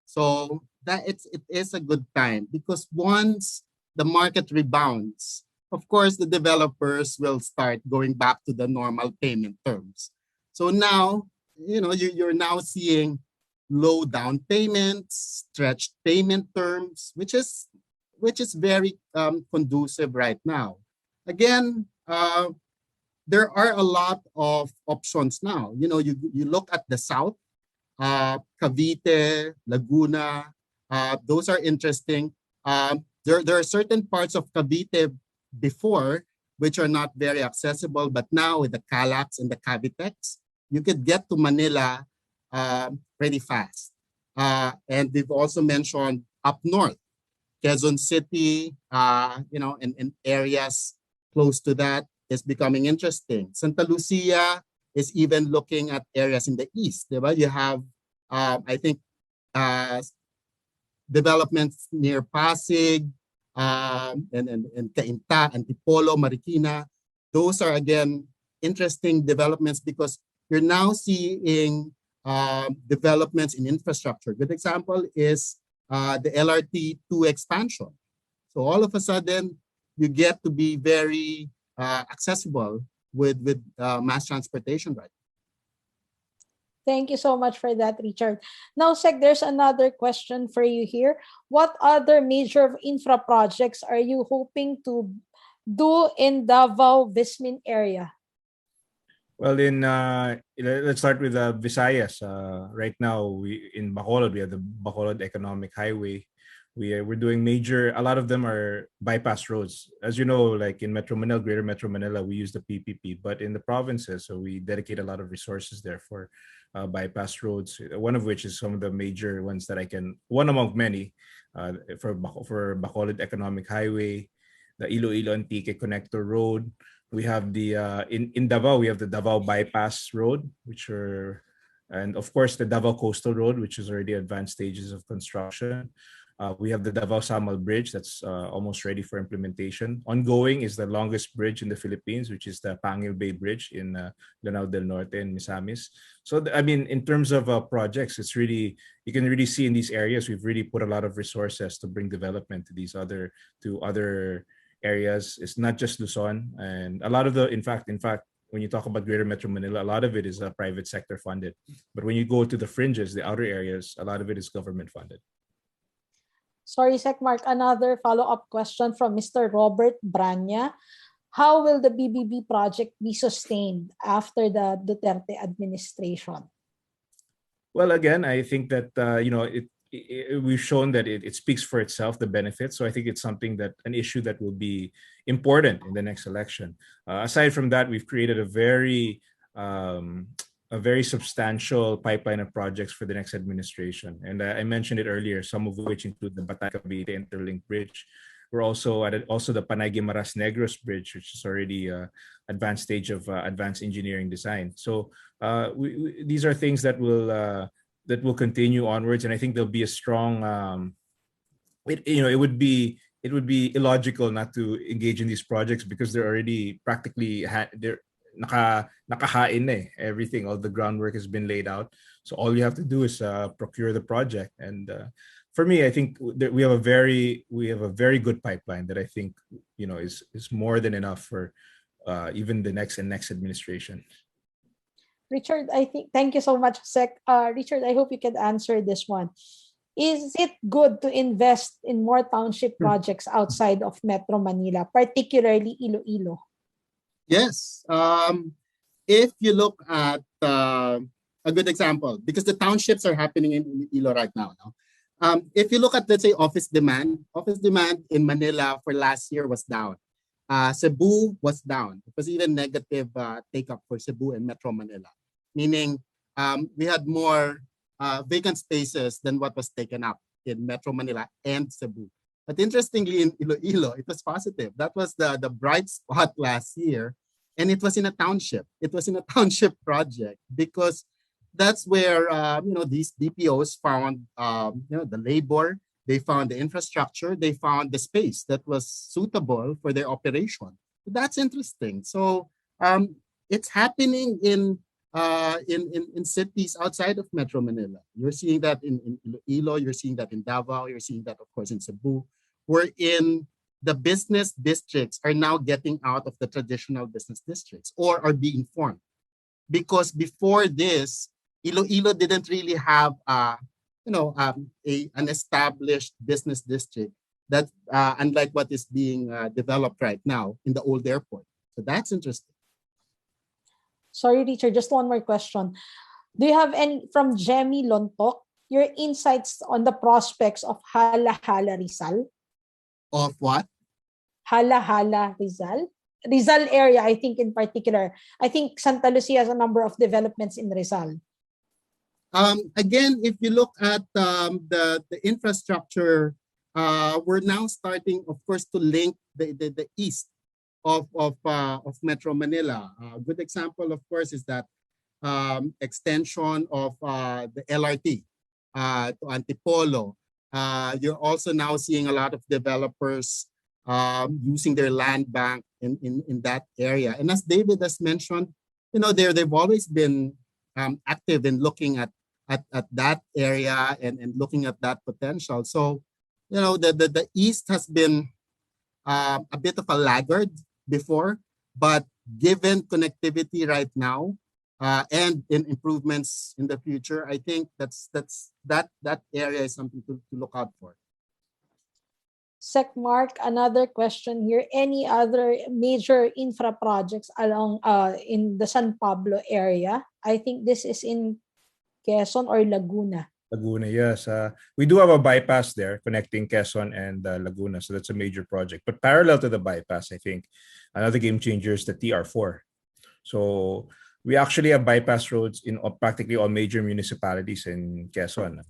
So it is a good time, because once the market rebounds, of course, the developers will start going back to the normal payment terms. So now, you're now seeing low down payments, stretched payment terms, which is very conducive right now. Again, there are a lot of options now. You look at the south, Cavite, Laguna, those are interesting. There are certain parts of Cavite before which are not very accessible, but now with the Calax and the Cavitex, you could get to Manila pretty fast. And we've also mentioned up north, Quezon City, and areas close to that is becoming interesting. Santa Lucia is even looking at areas in the east. Right? You have, I think, developments near Pasig, and Cainta, Antipolo, Marikina. Those are, again, interesting developments because you're now seeing developments in infrastructure. Good example is the LRT2 expansion. So all of a sudden, you get to be very accessible with mass transportation, right? Thank you so much for that, Richard. Now, Sec, there's another question for you here. What other major infra projects are you hoping to do in Davao Vismin area? Well, let's start with Visayas. Right now, in Bacolod, we have the Bacolod Economic Highway. We're doing a lot of them are bypass roads. As you know, like in Metro Manila, Greater Metro Manila, we use the PPP, but in the provinces, so we dedicate a lot of resources there for bypass roads, one of which is some of the major ones that one among many, for Bacolod Economic Highway, the Iloilo Antique Connector Road. We have the, in Davao, we have the Davao Bypass Road, and of course the Davao Coastal Road, which is already advanced stages of construction. We have the Davao Samal Bridge that's almost ready for implementation. Ongoing is the longest bridge in the Philippines, which is the Pangil Bay Bridge in Lanao del Norte and Misamis. So, in terms of projects, you can really see in these areas, we've really put a lot of resources to bring development to these other areas. It's not just Luzon, and a lot of in fact, when you talk about Greater Metro Manila, a lot of it is private sector funded. But when you go to the fringes, the outer areas, a lot of it is government funded. Sorry, Sec Mark, another follow-up question from Mr. Robert Branya. How will the BBB project be sustained after the Duterte administration? Well, again, I think that we've shown that it speaks for itself, the benefits. So I think it's something that an issue that will be important in the next election. Aside from that, we've created a very substantial pipeline of projects for the next administration. And I mentioned it earlier, some of which include the Batay-Cavite Interlink Bridge. We're also at the Panay-Guimaras Negros Bridge, which is already advanced stage of advanced engineering design. So these are things that will continue onwards, and I think there'll be a strong. It would be illogical not to engage in these projects because they're already practically they're nakahain na eh. Everything, all the groundwork has been laid out. So all you have to do is procure the project. And for me, I think that we have a very good pipeline that I think is more than enough for even the next administration. Richard, thank you so much, Sec. Richard, I hope you can answer this one. Is it good to invest in more township projects outside of Metro Manila, particularly Iloilo? Yes. If you look at a good example, because the townships are happening in Iloilo right now. No? If you look at, let's say, office demand in Manila for last year was down. Cebu was down. It was even negative take-up for Cebu and Metro Manila, meaning we had more vacant spaces than what was taken up in Metro Manila and Cebu. But interestingly, in Iloilo, it was positive. That was the bright spot last year, and it was in a township. It was in a township project because that's where these BPOs found the labor, they found the infrastructure, they found the space that was suitable for their operation. That's interesting. So it's happening in cities outside of Metro Manila. You're seeing that in Iloilo, you're seeing that in Davao, you're seeing that, of course, in Cebu, wherein the business districts are now getting out of the traditional business districts or are being formed. Because before this, Iloilo didn't really have an established business district that unlike what is being developed right now in the old airport. So that's interesting. Sorry, Richard, just one more question. Do you have any, from Jemmy Lontok, your insights on the prospects of Hala-Hala Rizal? Of what? Hala-Hala Rizal? Rizal area, I think in particular. I think Santa Lucia has a number of developments in Rizal. Again, if you look at the infrastructure, we're now starting, of course, to link the east of Metro Manila. A good example, of course, is that extension of the LRT to Antipolo. You're also now seeing a lot of developers using their land bank in that area. And as David has mentioned, they've always been active in looking at that area and looking at that potential. So, the East has been a bit of a laggard before, but given connectivity right now and in improvements in the future, I think that area is something to look out for. Sec Mark, another question here. Any other major infra projects along in the San Pablo area? I think this is in Quezon or Laguna. Laguna, yes. We do have a bypass there connecting Quezon and Laguna, so that's a major project. But parallel to the bypass, I think another game changer is the TR4. So we actually have bypass roads in practically all major municipalities in Quezon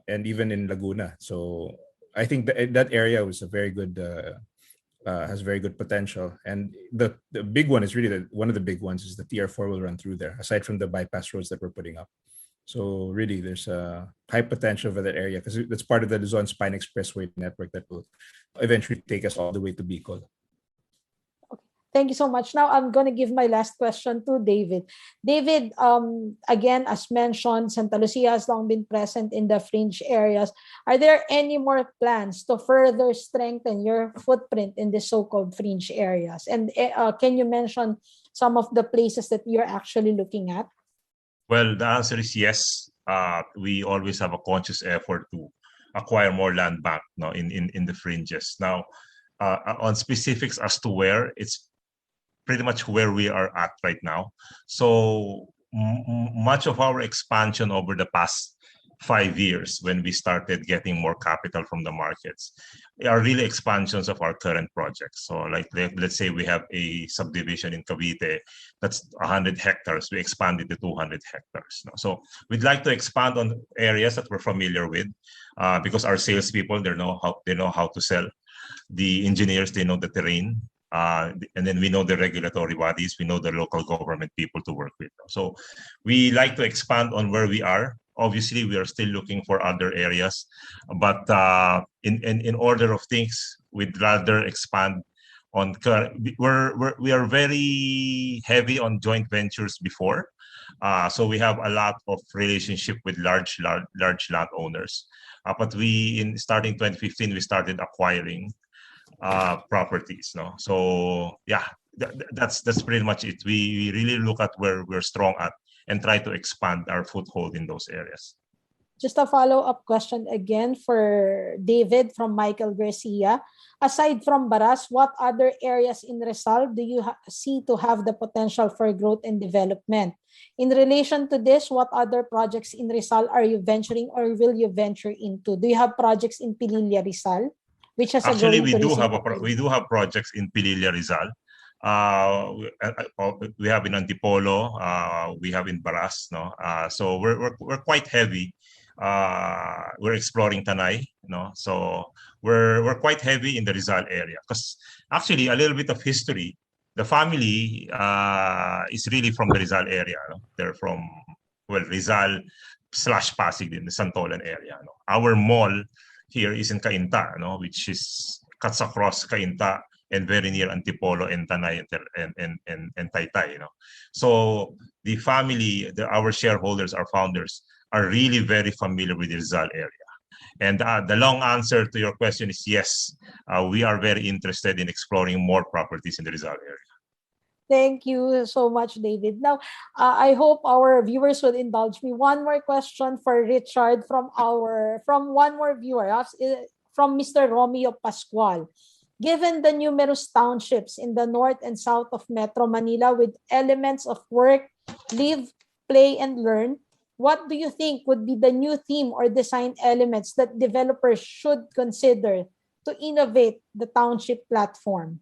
and even in Laguna. So I think that area was a very good, has very good potential. And the big one is really one of the big ones is the TR4 will run through there, aside from the bypass roads that we're putting up. So really, there's a high potential for that area because that's part of the Luzon Spine Expressway network that will eventually take us all the way to Bicol. Okay. Thank you so much. Now I'm going to give my last question to David. David, again, as mentioned, Santa Lucia has long been present in the fringe areas. Are there any more plans to further strengthen your footprint in the so-called fringe areas? And can you mention some of the places that you're actually looking at? Well, the answer is yes. We always have a conscious effort to acquire more land bank, no, in the fringes. Now, on specifics as to where, it's pretty much where we are at right now. So much of our expansion over the past 5 years, when we started getting more capital from the markets, are really expansions of our current projects. So like, let's say we have a subdivision in Cavite that's 100 hectares. We expanded to 200 hectares. So we'd like to expand on areas that we're familiar with, because our salespeople, they know how to sell. The engineers, they know the terrain. And then we know the regulatory bodies, we know the local government people to work with. So we like to expand on where we are. Obviously, we are still looking for other areas, but in order of things, we'd rather expand on. We are very heavy on joint ventures before, so we have a lot of relationship with large landowners. But starting 2015, we started acquiring properties. No, so yeah, that's pretty much it. We really look at where we're strong at and try to expand our foothold in those areas. Just a follow-up question again for David from Michael Garcia. Aside from Baras, what other areas in Rizal do you see to have the potential for growth and development? In relation to this, what other projects in Rizal are you venturing or will you venture into? Do you have projects in Pililla, Rizal? Which has Actually, we do have projects in Pililla, Rizal. We have in Antipolo, we have in Baras, no. So we're quite heavy. We're exploring Tanay, no. So we're quite heavy in the Rizal area. Because actually, a little bit of history. The family is really from the Rizal area. No? They're from Rizal / Pasig in the Santolan area. No? Our mall here is in Cainta, no, which is cuts across Cainta and very near Antipolo and Tanay and Taytay. You know? So the family, our shareholders, our founders, are really very familiar with the Rizal area. And the long answer to your question is yes, we are very interested in exploring more properties in the Rizal area. Thank you so much, David. Now, I hope our viewers would indulge me. One more question for Richard from one more viewer, from Mr. Romeo Pascual. Given the numerous townships in the north and south of Metro Manila with elements of work, live, play, and learn, what do you think would be the new theme or design elements that developers should consider to innovate the township platform?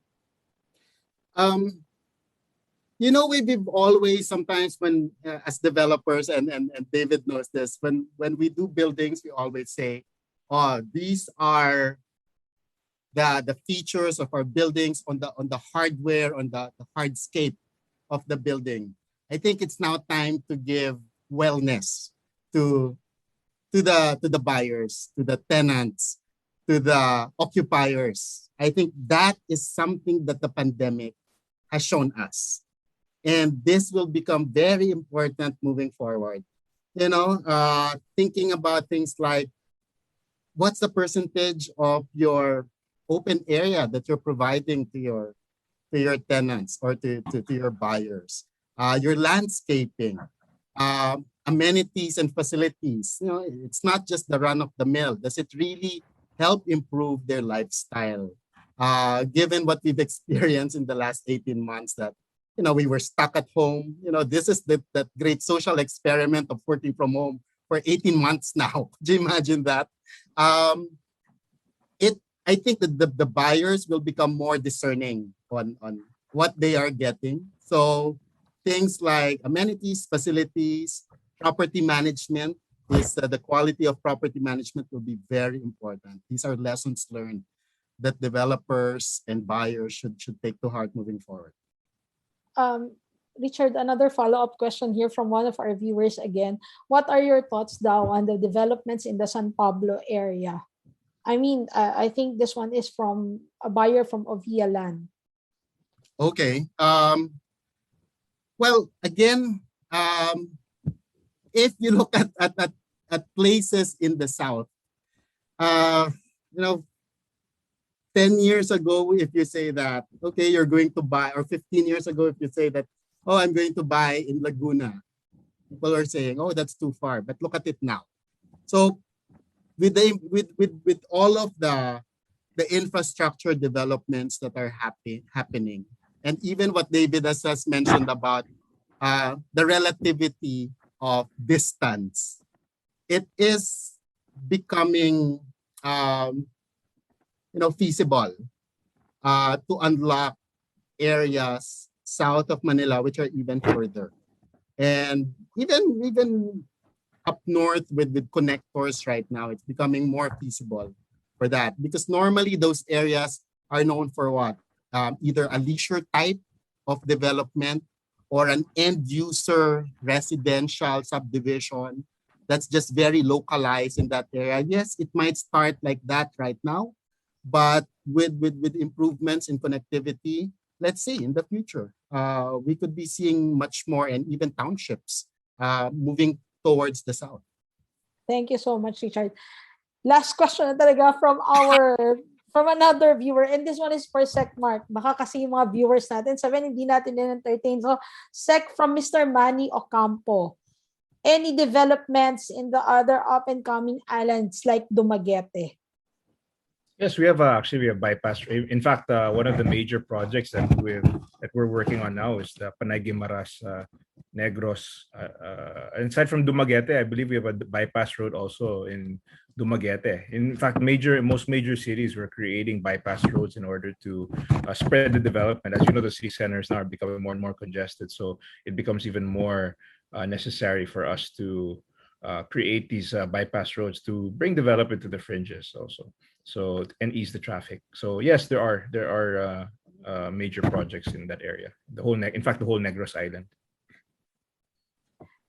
You know, we've always sometimes when as developers and David knows this, when we do buildings, we always say, oh, these are the features of our buildings on the hardware, on the hardscape of the building. I think it's now time to give wellness to the buyers, to the tenants, to the occupiers. I think that is something that the pandemic has shown us. And this will become very important moving forward. You know, thinking about things like what's the percentage of your open area that you're providing to your tenants or to your buyers, your landscaping, amenities and facilities. You know, it's not just the run of the mill. Does it really help improve their lifestyle? Given what we've experienced in the last 18 months that, you know, we were stuck at home. You know, this is that great social experiment of working from home for 18 months now. Do you imagine that? I think that the buyers will become more discerning on what they are getting. So things like amenities, facilities, property management, the quality of property management will be very important. These are lessons learned that developers and buyers should take to heart moving forward. Richard, another follow-up question here from one of our viewers again. What are your thoughts now on the developments in the San Pablo area? I mean, I think this one is from a buyer from Ovia Land. Okay. Well, again, if you look at places in the South, you know, 10 years ago, if you say that, okay, you're going to buy, or 15 years ago, if you say that, oh, I'm going to buy in Laguna, people are saying, oh, that's too far. But look at it now. So with all of the infrastructure developments that are happening, and even what David has mentioned about the relativity of distance, it is becoming feasible to unlock areas south of Manila which are even further, and even up north with connectors right now, it's becoming more feasible for that, because normally those areas are known for what? Either a leisure type of development or an end user residential subdivision that's just very localized in that area. Yes, it might start like that right now, but with improvements in connectivity, let's see in the future, we could be seeing much more, and even townships moving towards the south. Thank you so much, Richard. Last question na talaga from another viewer, and this one is for Sec Mark. Baka kasi yung mga viewers natin sabihin hindi natin entertain. So, Sec, from Mr. Manny Ocampo, any developments in the other up-and-coming islands like Dumaguete? Yes, we have bypass. In fact, one of the major projects that we're working on now is the Panay Guimaras Negros. And aside from Dumaguete, I believe we have a bypass road also in Dumaguete. In fact, most major cities were creating bypass roads in order to spread the development. As you know, the city centers now are becoming more and more congested, so it becomes even more necessary for us to create these bypass roads to bring development to the fringes also, and ease the traffic. So yes, there are major projects in that area. The whole Negros Island.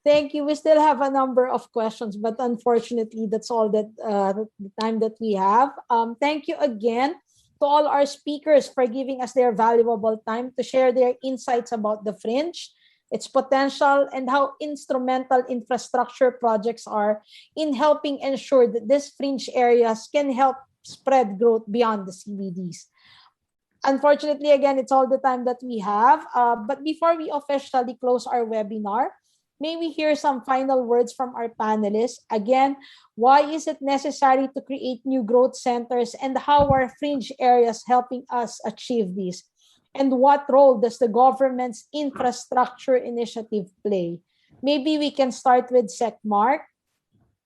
Thank you. We still have a number of questions, but unfortunately, that's all that the time that we have. Thank you again to all our speakers for giving us their valuable time to share their insights about the Fringe, its potential, and how instrumental infrastructure projects are in helping ensure that these fringe areas can help spread growth beyond the CBDs. Unfortunately, again, it's all the time that we have. But before we officially close our webinar, may we hear some final words from our panelists? Again, why is it necessary to create new growth centers, and how are fringe areas helping us achieve this? And what role does the government's infrastructure initiative play? Maybe we can start with Sec Mark.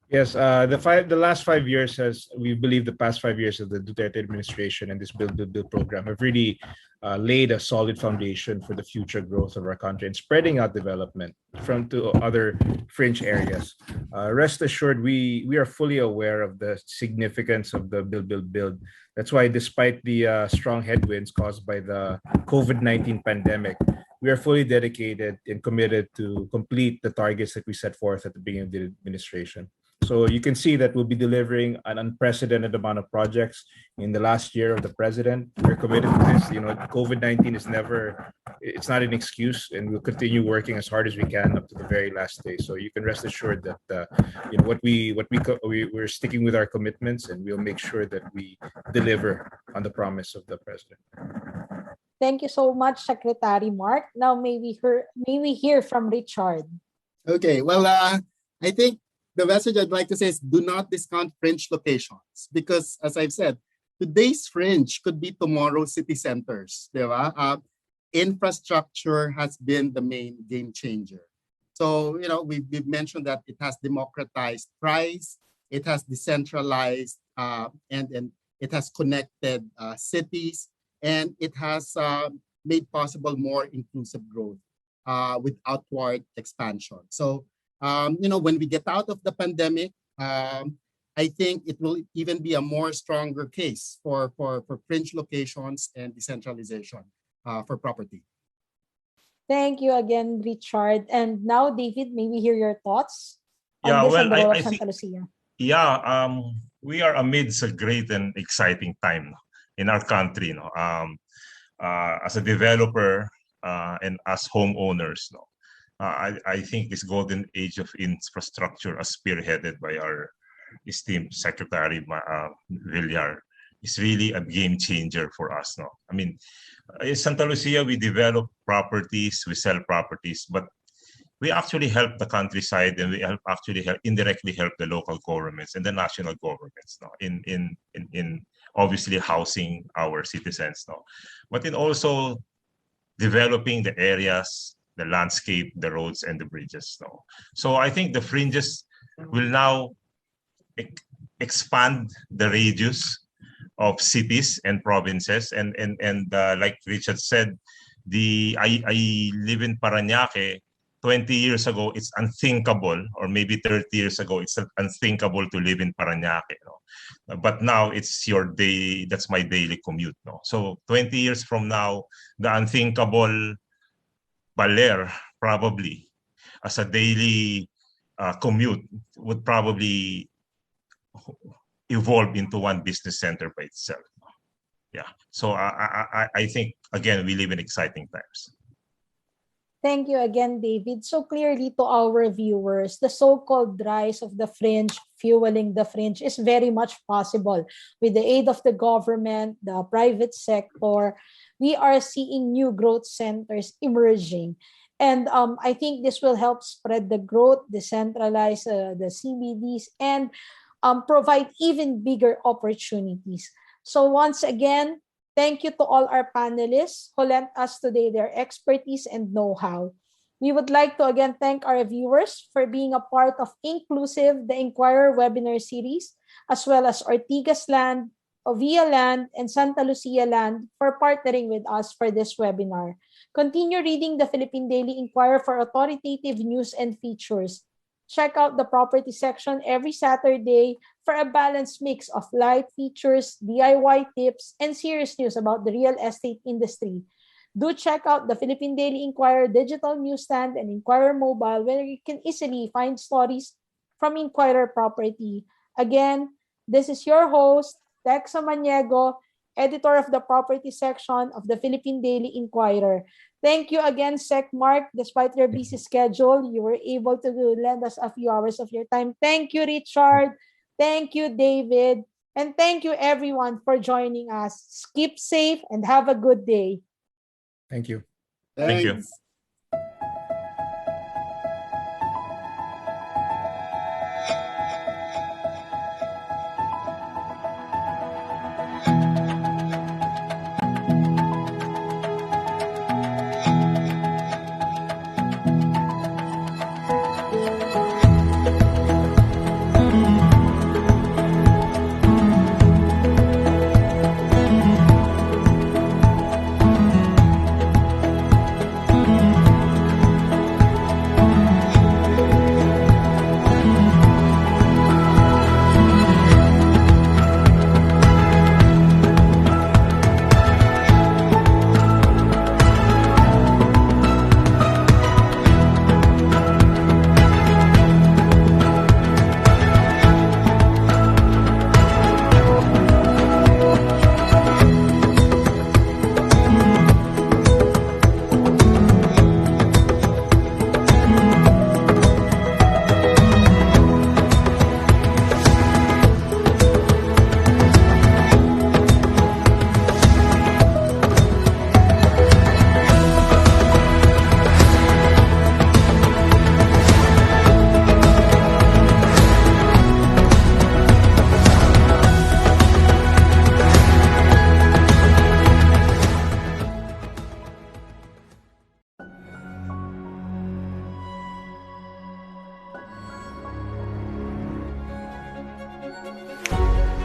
Yes, the last 5 years we believe the past 5 years of the Duterte administration and this Build program have really laid a solid foundation for the future growth of our country and spreading out development to other fringe areas. Rest assured, we are fully aware of the significance of the Build. That's why, despite the strong headwinds caused by the COVID-19 pandemic, we are fully dedicated and committed to complete the targets that we set forth at the beginning of the administration. So you can see that we'll be delivering an unprecedented amount of projects in the last year of the president. We're committed to this. COVID-19 it's not an excuse, and we'll continue working as hard as we can up to the very last day. So you can rest assured that we're sticking with our commitments, and we'll make sure that we deliver on the promise of the president. Thank you so much, Secretary Mark. Now may we hear from Richard. Okay, well, I think the message I'd like to say is do not discount fringe locations, because, as I've said, today's fringe could be tomorrow's city centers. Diba? Infrastructure has been the main game changer. So, we've mentioned that it has democratized price, it has decentralized, and it has connected cities, and it has made possible more inclusive growth with outward expansion. So, when we get out of the pandemic, I think it will even be a more stronger case for fringe locations and decentralization for property. Think you again, Richard. And now, David, may we hear your thoughts on Yeah, this well, and the role I of think, Santa Lucia? yeah, we are amidst a great and exciting time in our country. As a developer and as homeowners, I think this golden age of infrastructure, as spearheaded by our esteemed Secretary Villar, is really a game changer for us. I mean, in Santa Lucia, we develop properties, we sell properties, but we actually help the countryside, and we indirectly help the local governments and the national governments, no, in obviously housing our citizens, no, but in also developing the areas, the landscape, the roads, and the bridges, no. So I think the fringes will now expand the radius of cities and provinces, and like Richard said, I live in Parañaque. 20 years ago, it's unthinkable, or maybe 30 years ago, it's unthinkable to live in Parañaque. No? But now it's that's my daily commute. No? So 20 years from now, the unthinkable Baler probably as a daily commute would probably evolve into one business center by itself. Yeah. So I think, again, we live in exciting times. Thank you again, David. So clearly to our viewers, the so-called rise of the fringe, fueling the fringe, is very much possible. With the aid of the government, the private sector, we are seeing new growth centers emerging. And I think this will help spread the growth, decentralize the CBDs, and provide even bigger opportunities. So once again, thank you to all our panelists who lent us today their expertise and know-how. We would like to again thank our viewers for being a part of Inclusive, the Inquirer webinar series, as well as Ortigas Land, Ovia Land, and Santa Lucia Land for partnering with us for this webinar. Continue reading the Philippine Daily Inquirer for authoritative news and features. Check out the property section every Saturday for a balanced mix of light features, DIY tips, and serious news about the real estate industry. Do check out the Philippine Daily Inquirer digital newsstand and Inquirer mobile, where you can easily find stories from Inquirer property. Again, this is your host, Texa Maniego, editor of the property section of the Philippine Daily Inquirer. Thank you again, Sec Mark. Despite your busy schedule, you were able to lend us a few hours of your time. Thank you, Richard. Thank you, David. And thank you, everyone, for joining us. Keep safe and have a good day. Thank you. Thank you. Thanks.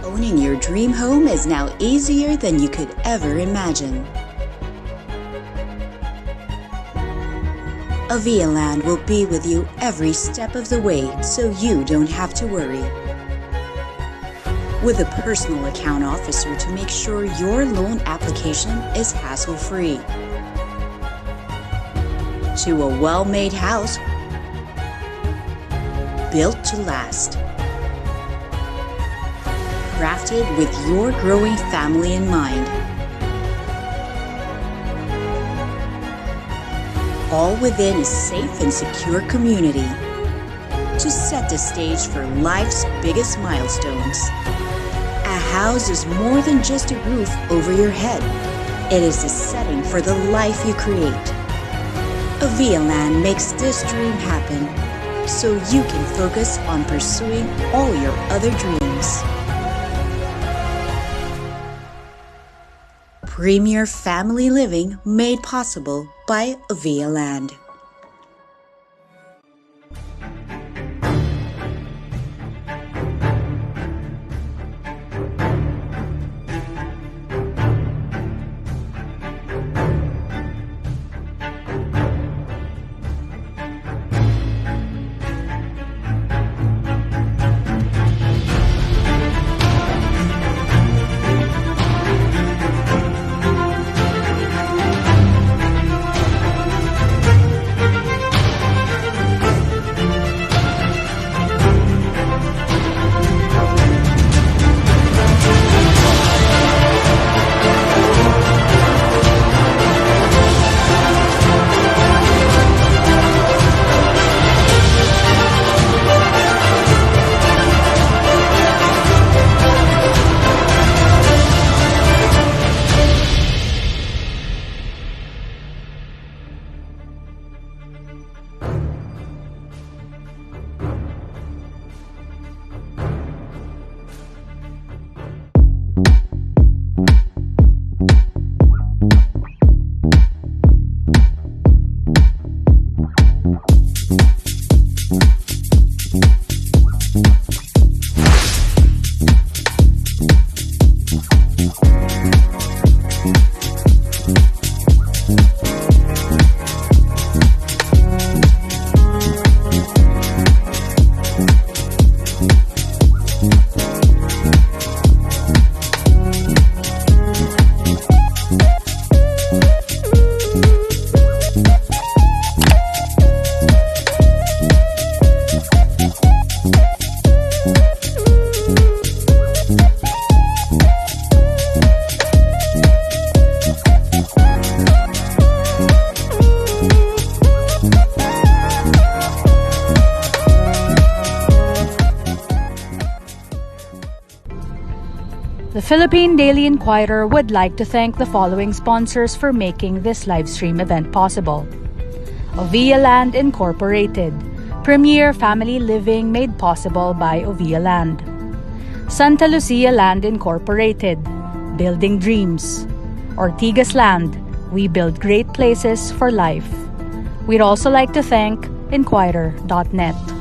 Owning your dream home is now easier than you could ever imagine. Avia Land will be with you every step of the way, so you don't have to worry. With a personal account officer to make sure your loan application is hassle-free. To a well-made house built to last. Crafted with your growing family in mind. All within a safe and secure community to set the stage for life's biggest milestones. A house is more than just a roof over your head. It is the setting for the life you create. Avia Land makes this dream happen so you can focus on pursuing all your other dreams. Premier family living made possible by Avia Land. The Philippine Daily Inquirer would like to thank the following sponsors for making this live stream event possible. Avia Land Incorporated, premier family living made possible by Avia Land. Santa Lucia Land Incorporated, building dreams. Ortigas Land, we build great places for life. We'd also like to thank Inquirer.net.